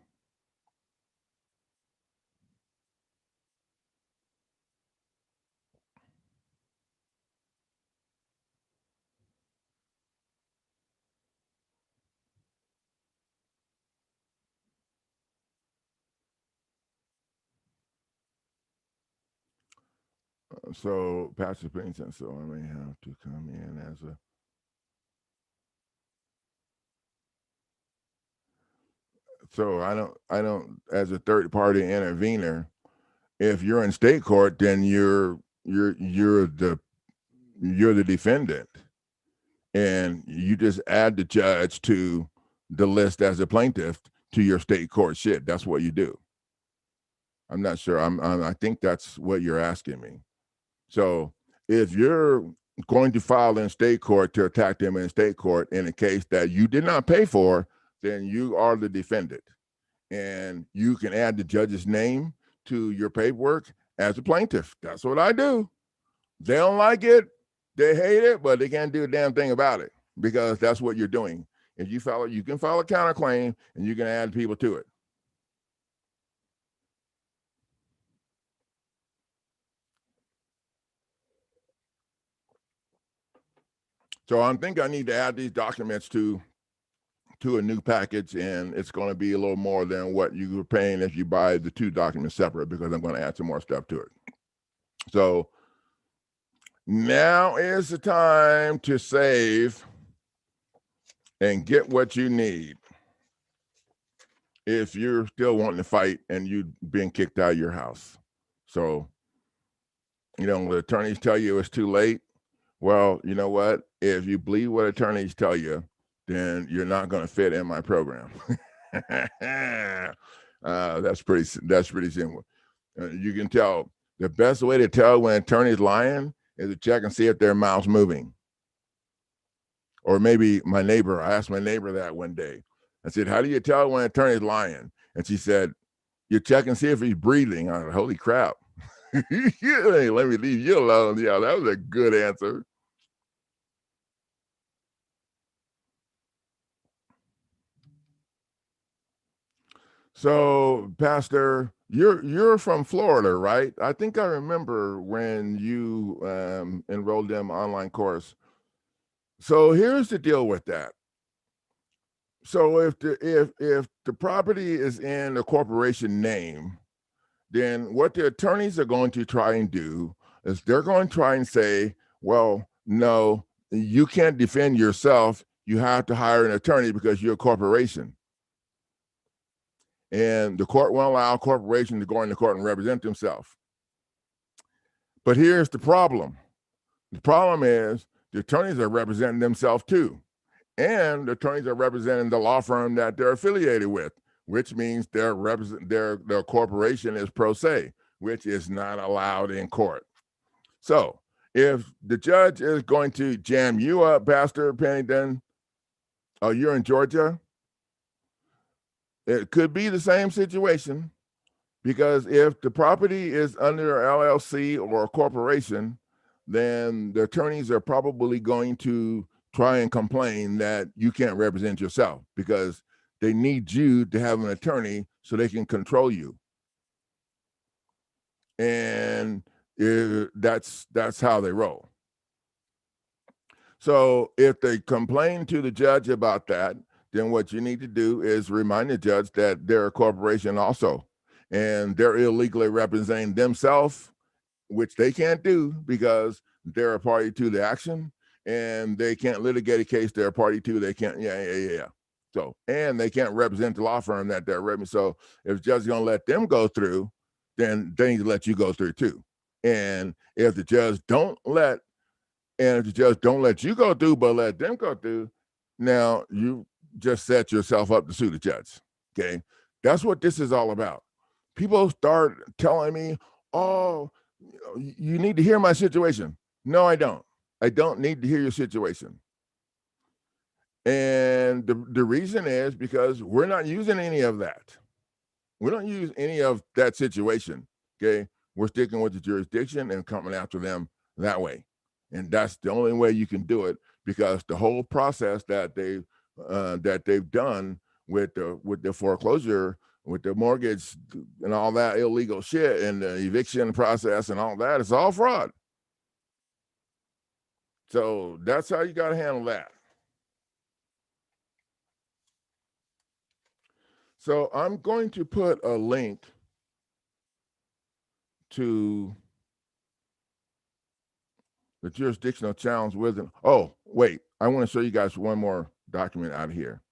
So Pastor Pennington, so I may have to come in as a I don't as a third party intervener. If you're in state court, then you're the defendant, and you just add the judge to the list as a plaintiff to your state court shit. That's what you do. I'm not sure. I think that's what you're asking me. So if you're going to file in state court to attack them in state court in a case that you did not pay for, then you are the defendant. And you can add the judge's name to your paperwork as a plaintiff. That's what I do. They don't like it. They hate it, but they can't do a damn thing about it because that's what you're doing. If you file it, you can file a counterclaim and you can add people to it. So I think I need to add these documents to a new package, and it's going to be a little more than what you were paying if you buy the two documents separate because I'm going to add some more stuff to it. So now is the time to save and get what you need if you're still wanting to fight and you've been kicked out of your house. So, the attorneys tell you it's too late. Well, you know what? If you believe what attorneys tell you, then you're not going to fit in my program. That's pretty simple. You can tell. The best way to tell when an attorney's lying is to check and see if their mouth's moving. Or maybe I asked my neighbor that one day. I said, how do you tell when an attorney's lying? And she said, you check and see if he's breathing. I said, holy crap. Let me leave you alone. Yeah, that was a good answer. So, Pastor, you're from Florida, right? I think I remember when you enrolled in my online course. So here's the deal with that. So if the property is in the corporation name, then what the attorneys are going to try and do is they're going to try and say, well, no, you can't defend yourself. You have to hire an attorney because you're a corporation. And the court won't allow a corporation to go into court and represent themselves. But here's the problem. The problem is the attorneys are representing themselves too. And the attorneys are representing the law firm that they're affiliated with, which means their corporation is pro se, which is not allowed in court. So if the judge is going to jam you up, Pastor Pennington, oh, you're in Georgia, it could be the same situation, because if the property is under LLC or a corporation, then the attorneys are probably going to try and complain that you can't represent yourself because they need you to have an attorney so they can control you. And that's how they roll. So if they complain to the judge about that, then what you need to do is remind the judge that they're a corporation also, and they're illegally representing themselves, which they can't do because they're a party to the action, and they can't litigate a case they're a party to. They can't, yeah. So, and they can't represent the law firm that they're representing. So if the judge is going to let them go through, then they need to let you go through too. And if the judge don't let you go through, but let them go through, now you just set yourself up to sue the judge. Okay. That's what this is all about. People start telling me, oh, you need to hear my situation. No, I don't. I don't need to hear your situation. And the reason is because we're not using any of that. We don't use any of that situation. Okay. We're sticking with the jurisdiction and coming after them that way. And that's the only way you can do it, because the whole process that they've done with the foreclosure, with the mortgage and all that illegal shit, and the eviction process and all that, it's all fraud. So that's how you got to handle that. So I'm going to put a link to the jurisdictional challenge with it. Oh, wait, I want to show you guys one more document out of here.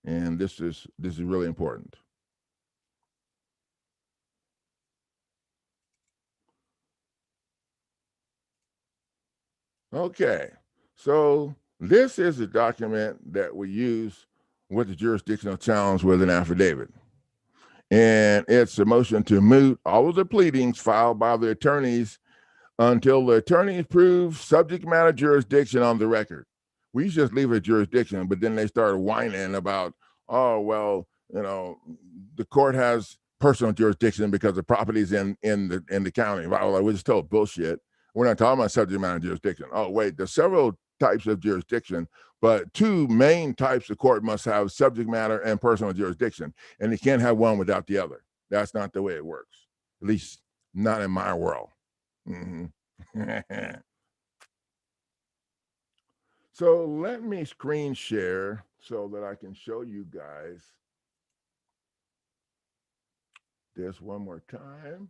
And this is really important. Okay, so this is a document that we use with the jurisdictional challenge with an affidavit. And it's a motion to moot all of the pleadings filed by the attorneys until the attorneys prove subject matter jurisdiction on the record. We just leave it jurisdiction, but then they started whining about, oh, well, the court has personal jurisdiction because the property's in the county. Well, we just told bullshit. We're not talking about subject matter jurisdiction. Oh, wait, there's several types of jurisdiction, but two main types of court must have subject matter and personal jurisdiction, and they can't have one without the other. That's not the way it works, at least not in my world. So let me screen share so that I can show you guys this one more time.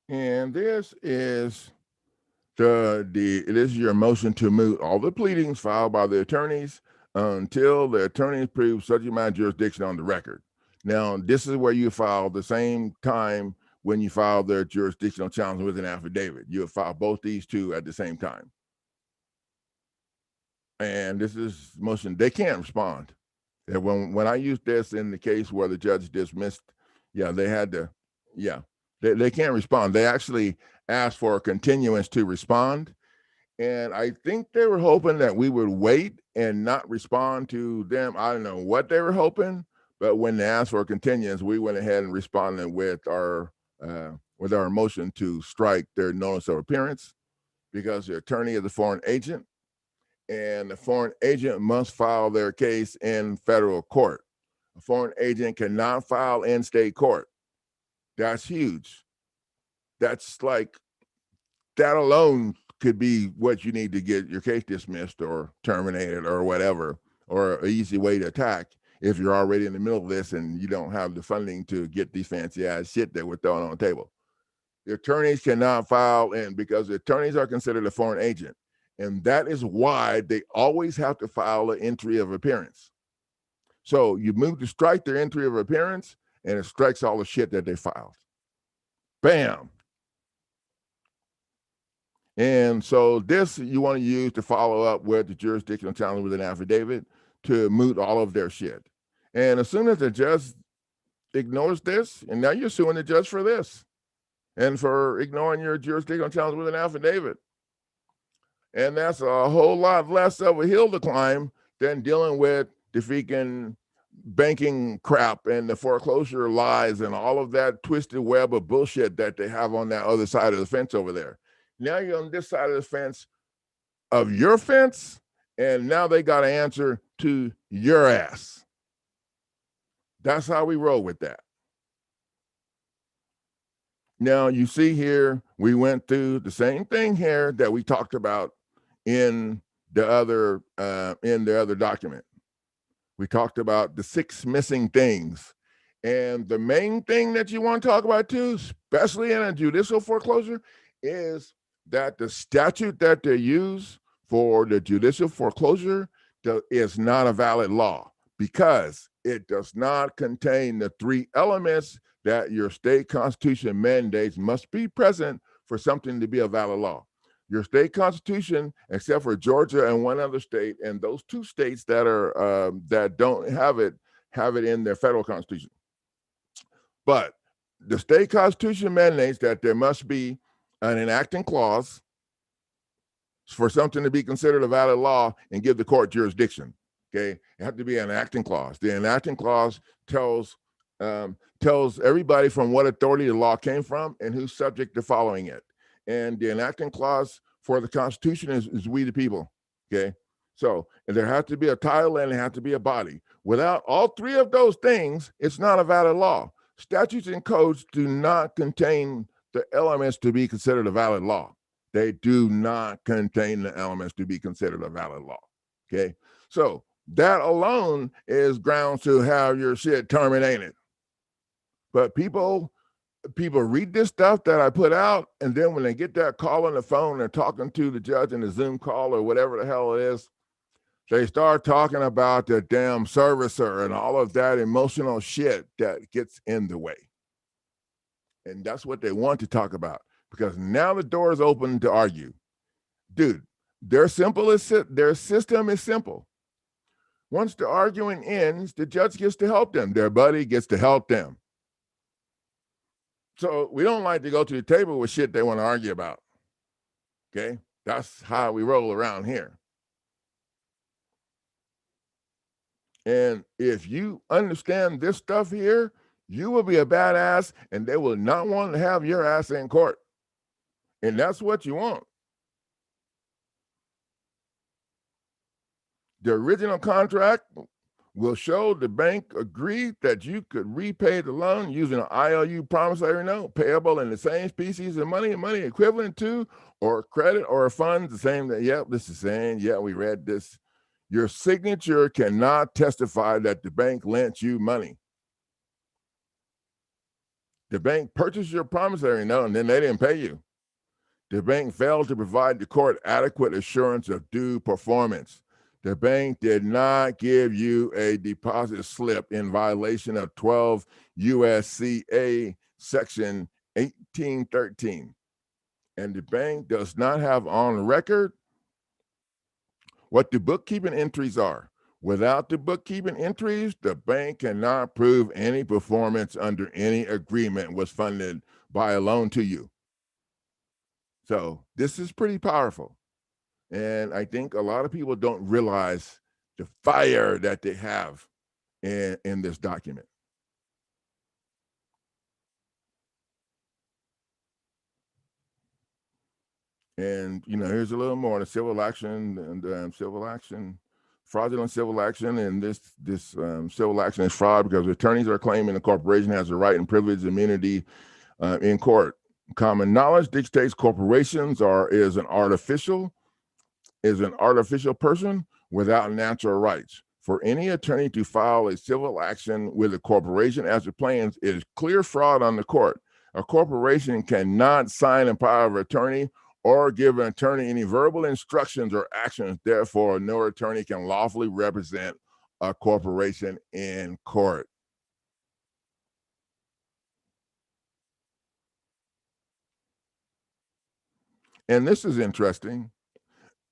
And this is it is your motion to moot all the pleadings filed by the attorneys until the attorneys prove subject matter jurisdiction on the record. Now, this is where you file the same time when you file their jurisdictional challenge with an affidavit. You file both these two at the same time. And this is motion, they can't respond. And when I used this in the case where the judge dismissed, they had to, they can't respond. They actually asked for a continuance to respond. And I think they were hoping that we would wait and not respond to them. I don't know what they were hoping, but when they asked for a continuance, we went ahead and responded with our motion to strike their notice of appearance, because the attorney is a foreign agent, and the foreign agent must file their case in federal court. A foreign agent cannot file in state court. That's huge. That's like, that alone could be what you need to get your case dismissed or terminated or whatever, or an easy way to attack if you're already in the middle of this and you don't have the funding to get these fancy ass shit that we're throwing on the table. The attorneys cannot file in because the attorneys are considered a foreign agent. And that is why they always have to file an entry of appearance. So you move to strike their entry of appearance and it strikes all the shit that they filed. Bam. And so this you want to use to follow up with the jurisdictional challenge with an affidavit to moot all of their shit. And as soon as the judge ignores this, and now you're suing the judge for this and for ignoring your jurisdictional challenge with an affidavit. And that's a whole lot less of a hill to climb than dealing with the freaking banking crap and the foreclosure lies and all of that twisted web of bullshit that they have on that other side of the fence over there. Now you're on this side of the fence of your fence, and now they got to answer to your ass. That's how we roll with that. Now you see here, we went through the same thing here that we talked about in the other document. We talked about the 6 missing things. And the main thing that you want to talk about too, especially in a judicial foreclosure, is that the statute that they use for the judicial foreclosure is not a valid law because it does not contain the 3 elements that your state constitution mandates must be present for something to be a valid law. Your state constitution, except for Georgia and one other state, and those 2 states that are that don't have it in their federal constitution. But the state constitution mandates that there must be an enacting clause for something to be considered a valid law and give the court jurisdiction. Okay, it has to be an enacting clause. The enacting clause tells everybody from what authority the law came from and who's subject to following it. And the enacting clause for the Constitution is we the people. Okay, so there has to be a title and it has to be a body. Without all 3 of those things, it's not a valid law. Statutes and codes do not contain the elements to be considered a valid law. They do not contain the elements to be considered a valid law. Okay, so that alone is grounds to have your shit terminated. But people read this stuff that I put out, and then when they get that call on the phone and talking to the judge in the Zoom call or whatever the hell it is, they start talking about the damn servicer and all of that emotional shit that gets in the way. And that's what they want to talk about because now the door is open to argue. Dude, their system is simple. Once the arguing ends, the judge gets to help them. Their buddy gets to help them. So we don't like to go to the table with shit they want to argue about. Okay? That's how we roll around here. And if you understand this stuff here, you will be a badass and they will not want to have your ass in court. And that's what you want. The original contract will show the bank agreed that you could repay the loan using an IOU promissory note payable in the same species of money equivalent to or credit or funds the same that, yep, this is saying, yeah, we read this. Your signature cannot testify that the bank lent you money. The bank purchased your promissory note and then they didn't pay you. The bank failed to provide the court adequate assurance of due performance. The bank did not give you a deposit slip in violation of 12 USCA section 1813. And the bank does not have on record what the bookkeeping entries are. Without the bookkeeping entries, the bank cannot prove any performance under any agreement was funded by a loan to you. So this is pretty powerful. And I think a lot of people don't realize the fire that they have in this document. And, you know, here's a little more, the civil action and civil action, fraudulent civil action. And this civil action is fraud because attorneys are claiming the corporation has a right and privilege immunity in court. Common knowledge dictates corporations is an artificial person without natural rights. For any attorney to file a civil action with a corporation as it plans is clear fraud on the court. A corporation cannot sign a power of attorney or give an attorney any verbal instructions or actions. Therefore, no attorney can lawfully represent a corporation in court. And this is interesting.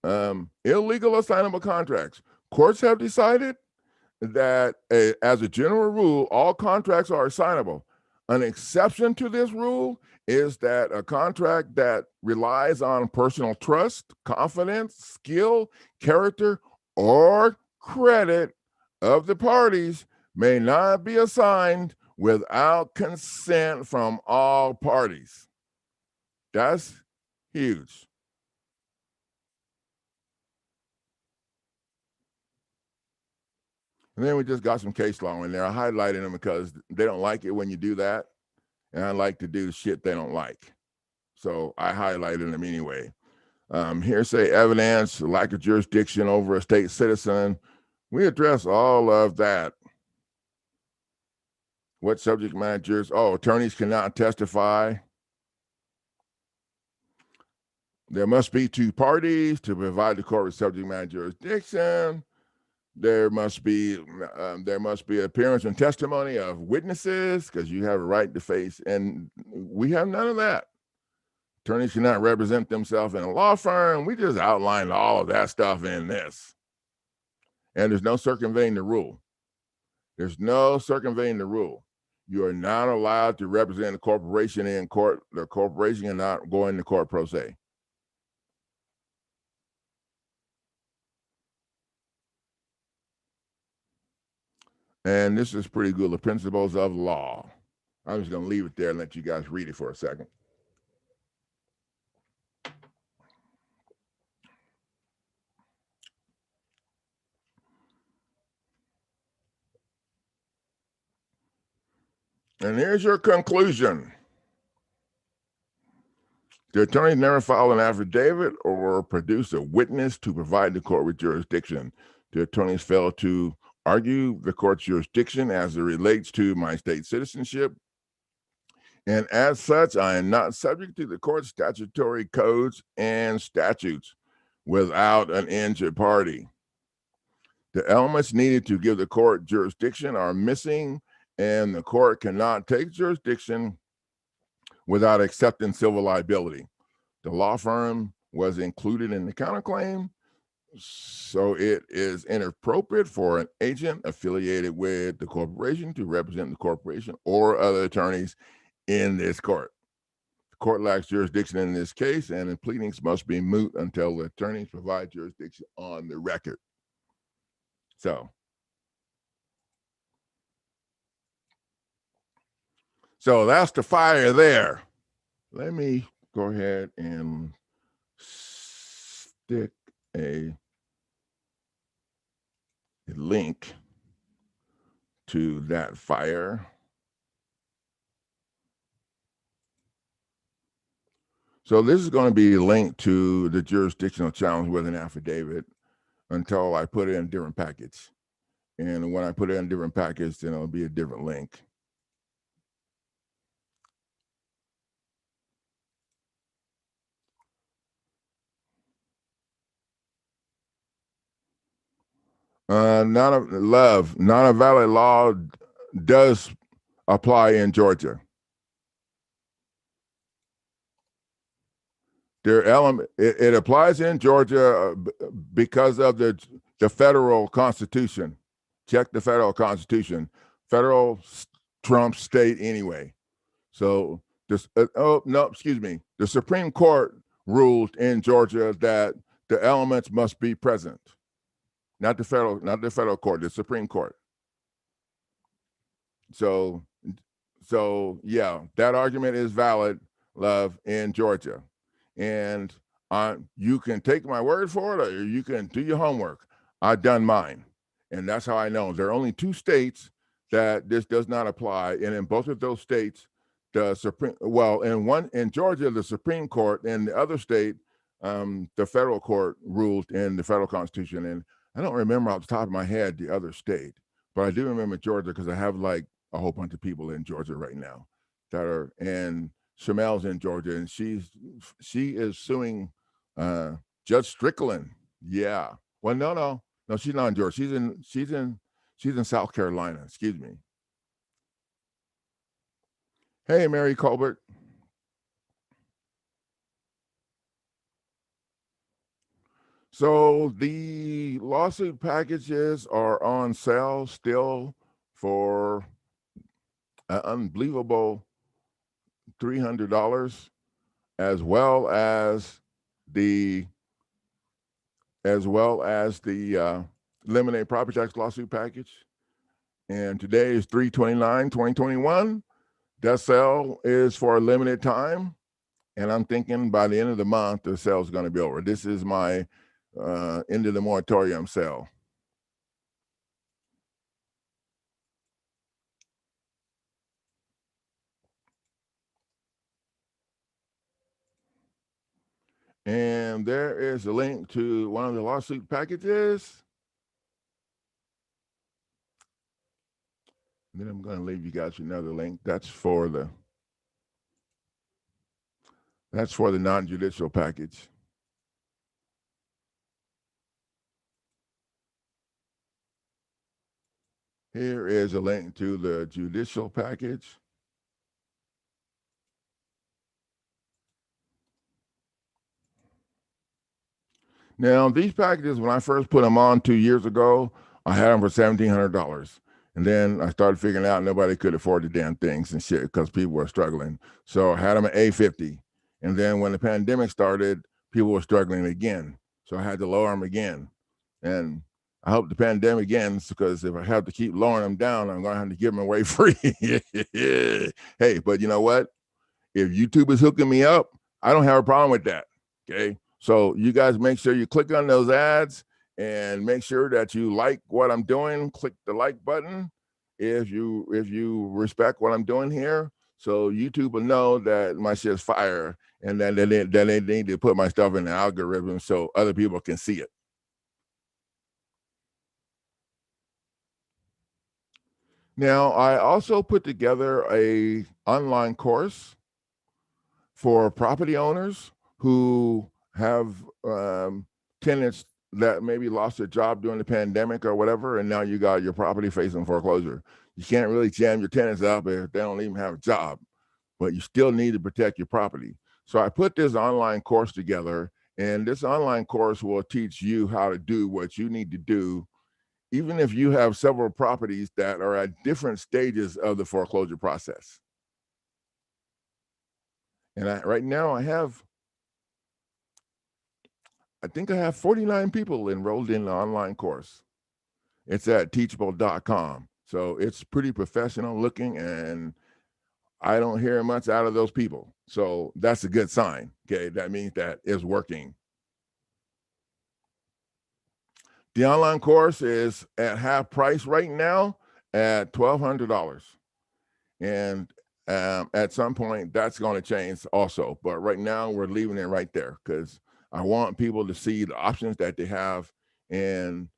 Illegal assignable contracts. Courts have decided that as a general rule, all contracts are assignable. An exception to this rule is that a contract that relies on personal trust, confidence, skill, character, or credit of the parties may not be assigned without consent from all parties. That's huge. And then we just got some case law in there. I highlighted them because they don't like it when you do that. And I like to do shit they don't like. So I highlighted them anyway. Hearsay evidence, lack of jurisdiction over a state citizen. We address all of that. What subject matters? Oh, attorneys cannot testify. There must be two parties to provide the court with subject matter jurisdiction. There must be appearance and testimony of witnesses because you have a right to face, and we have none of that. Attorneys cannot represent themselves in a law firm. We just outlined all of that stuff in this. And there's no circumventing the rule. There's no circumventing the rule. You are not allowed to represent a corporation in court. The corporation cannot go into court pro se. And this is pretty good. The principles of law. I'm just going to leave it there and let you guys read it for a second. And here's your conclusion. The attorney never filed an affidavit or produced a witness to provide the court with jurisdiction. The attorneys failed to argue the court's jurisdiction as it relates to my state citizenship. And as such, I am not subject to the court's statutory codes and statutes without an injured party. The elements needed to give the court jurisdiction are missing, and the court cannot take jurisdiction without accepting civil liability. The law firm was included in the counterclaim, so it is inappropriate for an agent affiliated with the corporation to represent the corporation or other attorneys in this court. The court lacks jurisdiction in this case, and the pleadings must be moot until the attorneys provide jurisdiction on the record. So that's the fire there. Let me go ahead and stick a link to that fire. So this is going to be linked to the jurisdictional challenge with an affidavit until I put it in a different package. And when I put it in a different package, then it'll be a different link. Not a valid law does apply in Georgia. It applies in Georgia because of the federal constitution. Check the federal constitution. Federal trumps state anyway. So this the Supreme Court ruled in Georgia that the elements must be present. Not the federal court, the Supreme Court. So yeah, that argument is valid, love, in Georgia. And you can take my word for it, or you can do your homework. I've done mine, and that's how I know. There are only 2 states that this does not apply, and in both of those states, the Supreme, well, in Georgia, the Supreme Court, and the other state, the federal court ruled in the federal constitution. And I don't remember off the top of my head the other state, but I do remember Georgia because I have like a whole bunch of people in Georgia right now that are, and Shamel's in Georgia, and she is suing Judge Strickland. Yeah. Well, no, she's not in Georgia. She's in South Carolina. Excuse me. Hey, Mary Colbert. So the lawsuit packages are on sale still for an unbelievable $300, as well as the eliminate property tax lawsuit package. And today is 3/29/2021. That sale is for a limited time. And I'm thinking by the end of the month, the sale is going to be over. This is my end of the moratorium sale. And there is a link to one of the lawsuit packages. And then I'm going to leave you guys another link. That's for the non-judicial package. Here is a link to the judicial package. Now, these packages, when I first put them on 2 years ago, I had them for $1,700. And then I started figuring out nobody could afford the damn things and shit because people were struggling. So I had them at $850. And then when the pandemic started, people were struggling again. So I had to lower them again. And I hope the pandemic ends, because if I have to keep lowering them down, I'm going to have to give them away free. Hey, but you know what? If YouTube is hooking me up, I don't have a problem with that. Okay. So you guys make sure you click on those ads and make sure that you like what I'm doing. Click the like button if you respect what I'm doing here. So YouTube will know that my shit's fire, and that they need to put my stuff in the algorithm so other people can see it. Now, I also put together a online course for property owners who have tenants that maybe lost their job during the pandemic or whatever, and now you got your property facing foreclosure. You can't really jam your tenants up if they don't even have a job, but you still need to protect your property. So I put this online course together, and this online course will teach you how to do what you need to do, even if you have several properties that are at different stages of the foreclosure process. And right now I think I have 49 people enrolled in the online course. It's at teachable.com. So it's pretty professional looking, and I don't hear much out of those people. So that's a good sign. Okay. That means that it's working. The online course is at half price right now at $1,200. And at some point, that's going to change also. But right now, we're leaving it right there because I want people to see the options that they have, and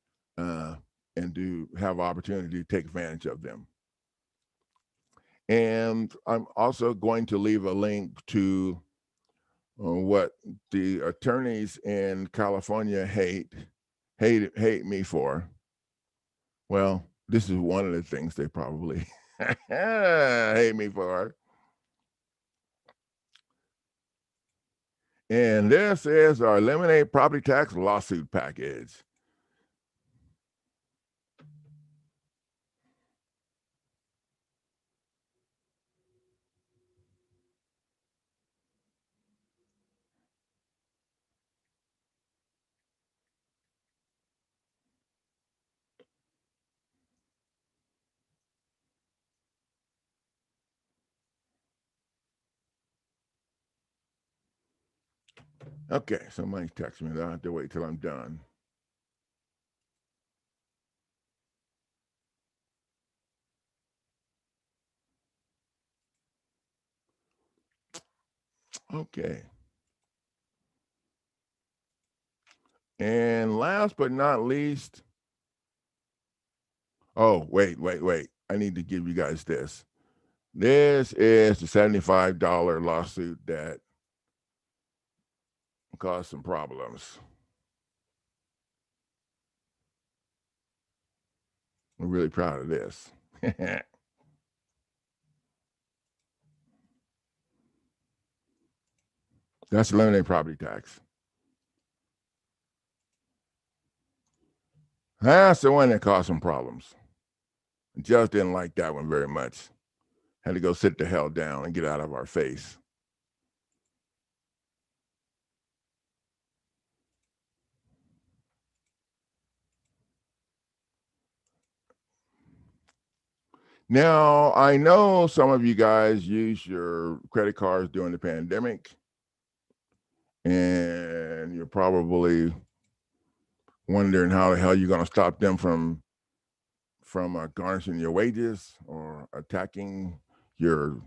to have opportunity to take advantage of them. And I'm also going to leave a link to what the attorneys in California hate me for. Well, this is one of the things they probably hate me for. And this is our eliminate property tax lawsuit package. Okay, somebody text me. I'll have to wait till I'm done. Okay. And last but not least, oh, wait. I need to give you guys this. This is the $75 lawsuit that caused some problems. I'm really proud of this. That's eliminating property tax. That's the one that caused some problems. Judge didn't like that one very much. Had to go sit the hell down and get out of our face. Now, I know some of you guys use your credit cards during the pandemic, and you're probably wondering how the hell you're going to stop them from garnishing your wages or attacking your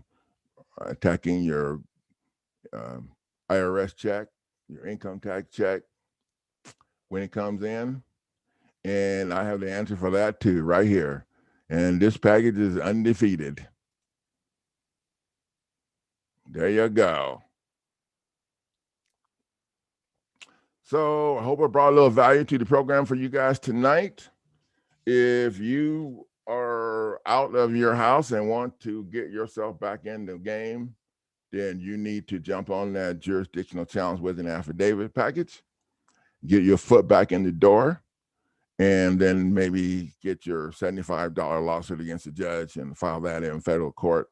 IRS check, your income tax check when it comes in. And I have the answer for that too, right here. And this package is undefeated. There you go. So I hope I brought a little value to the program for you guys tonight. If you are out of your house and want to get yourself back in the game, then you need to jump on that jurisdictional challenge with an affidavit package, get your foot back in the door, and then maybe get your $75 lawsuit against the judge and file that in federal court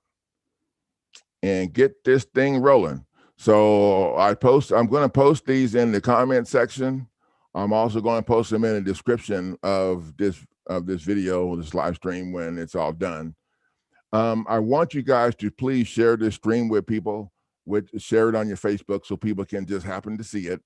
and get this thing rolling. So I'm going to post these in the comment section. I'm also going to post them in the description of this video, this live stream when it's all done. I want you guys to please share this stream with people, share it on your Facebook so people can just happen to see it.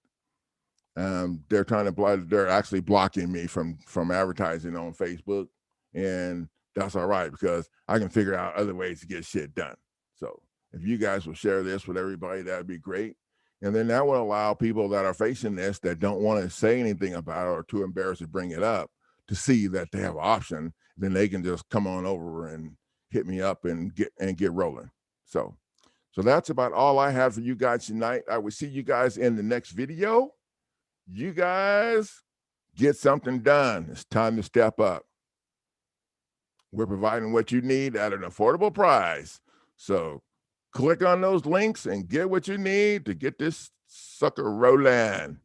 They're actually blocking me from advertising on Facebook, and that's all right because I can figure out other ways to get shit done. So if you guys will share this with everybody, that'd be great. And then that will allow people that are facing this that don't want to say anything about it or too embarrassed to bring it up to see that they have an option. Then they can just come on over and hit me up and get rolling. So that's about all I have for you guys tonight. I will see you guys in the next video. You guys get something done. It's time to step up. We're providing what you need at an affordable price. So click on those links and get what you need to get this sucker rolling.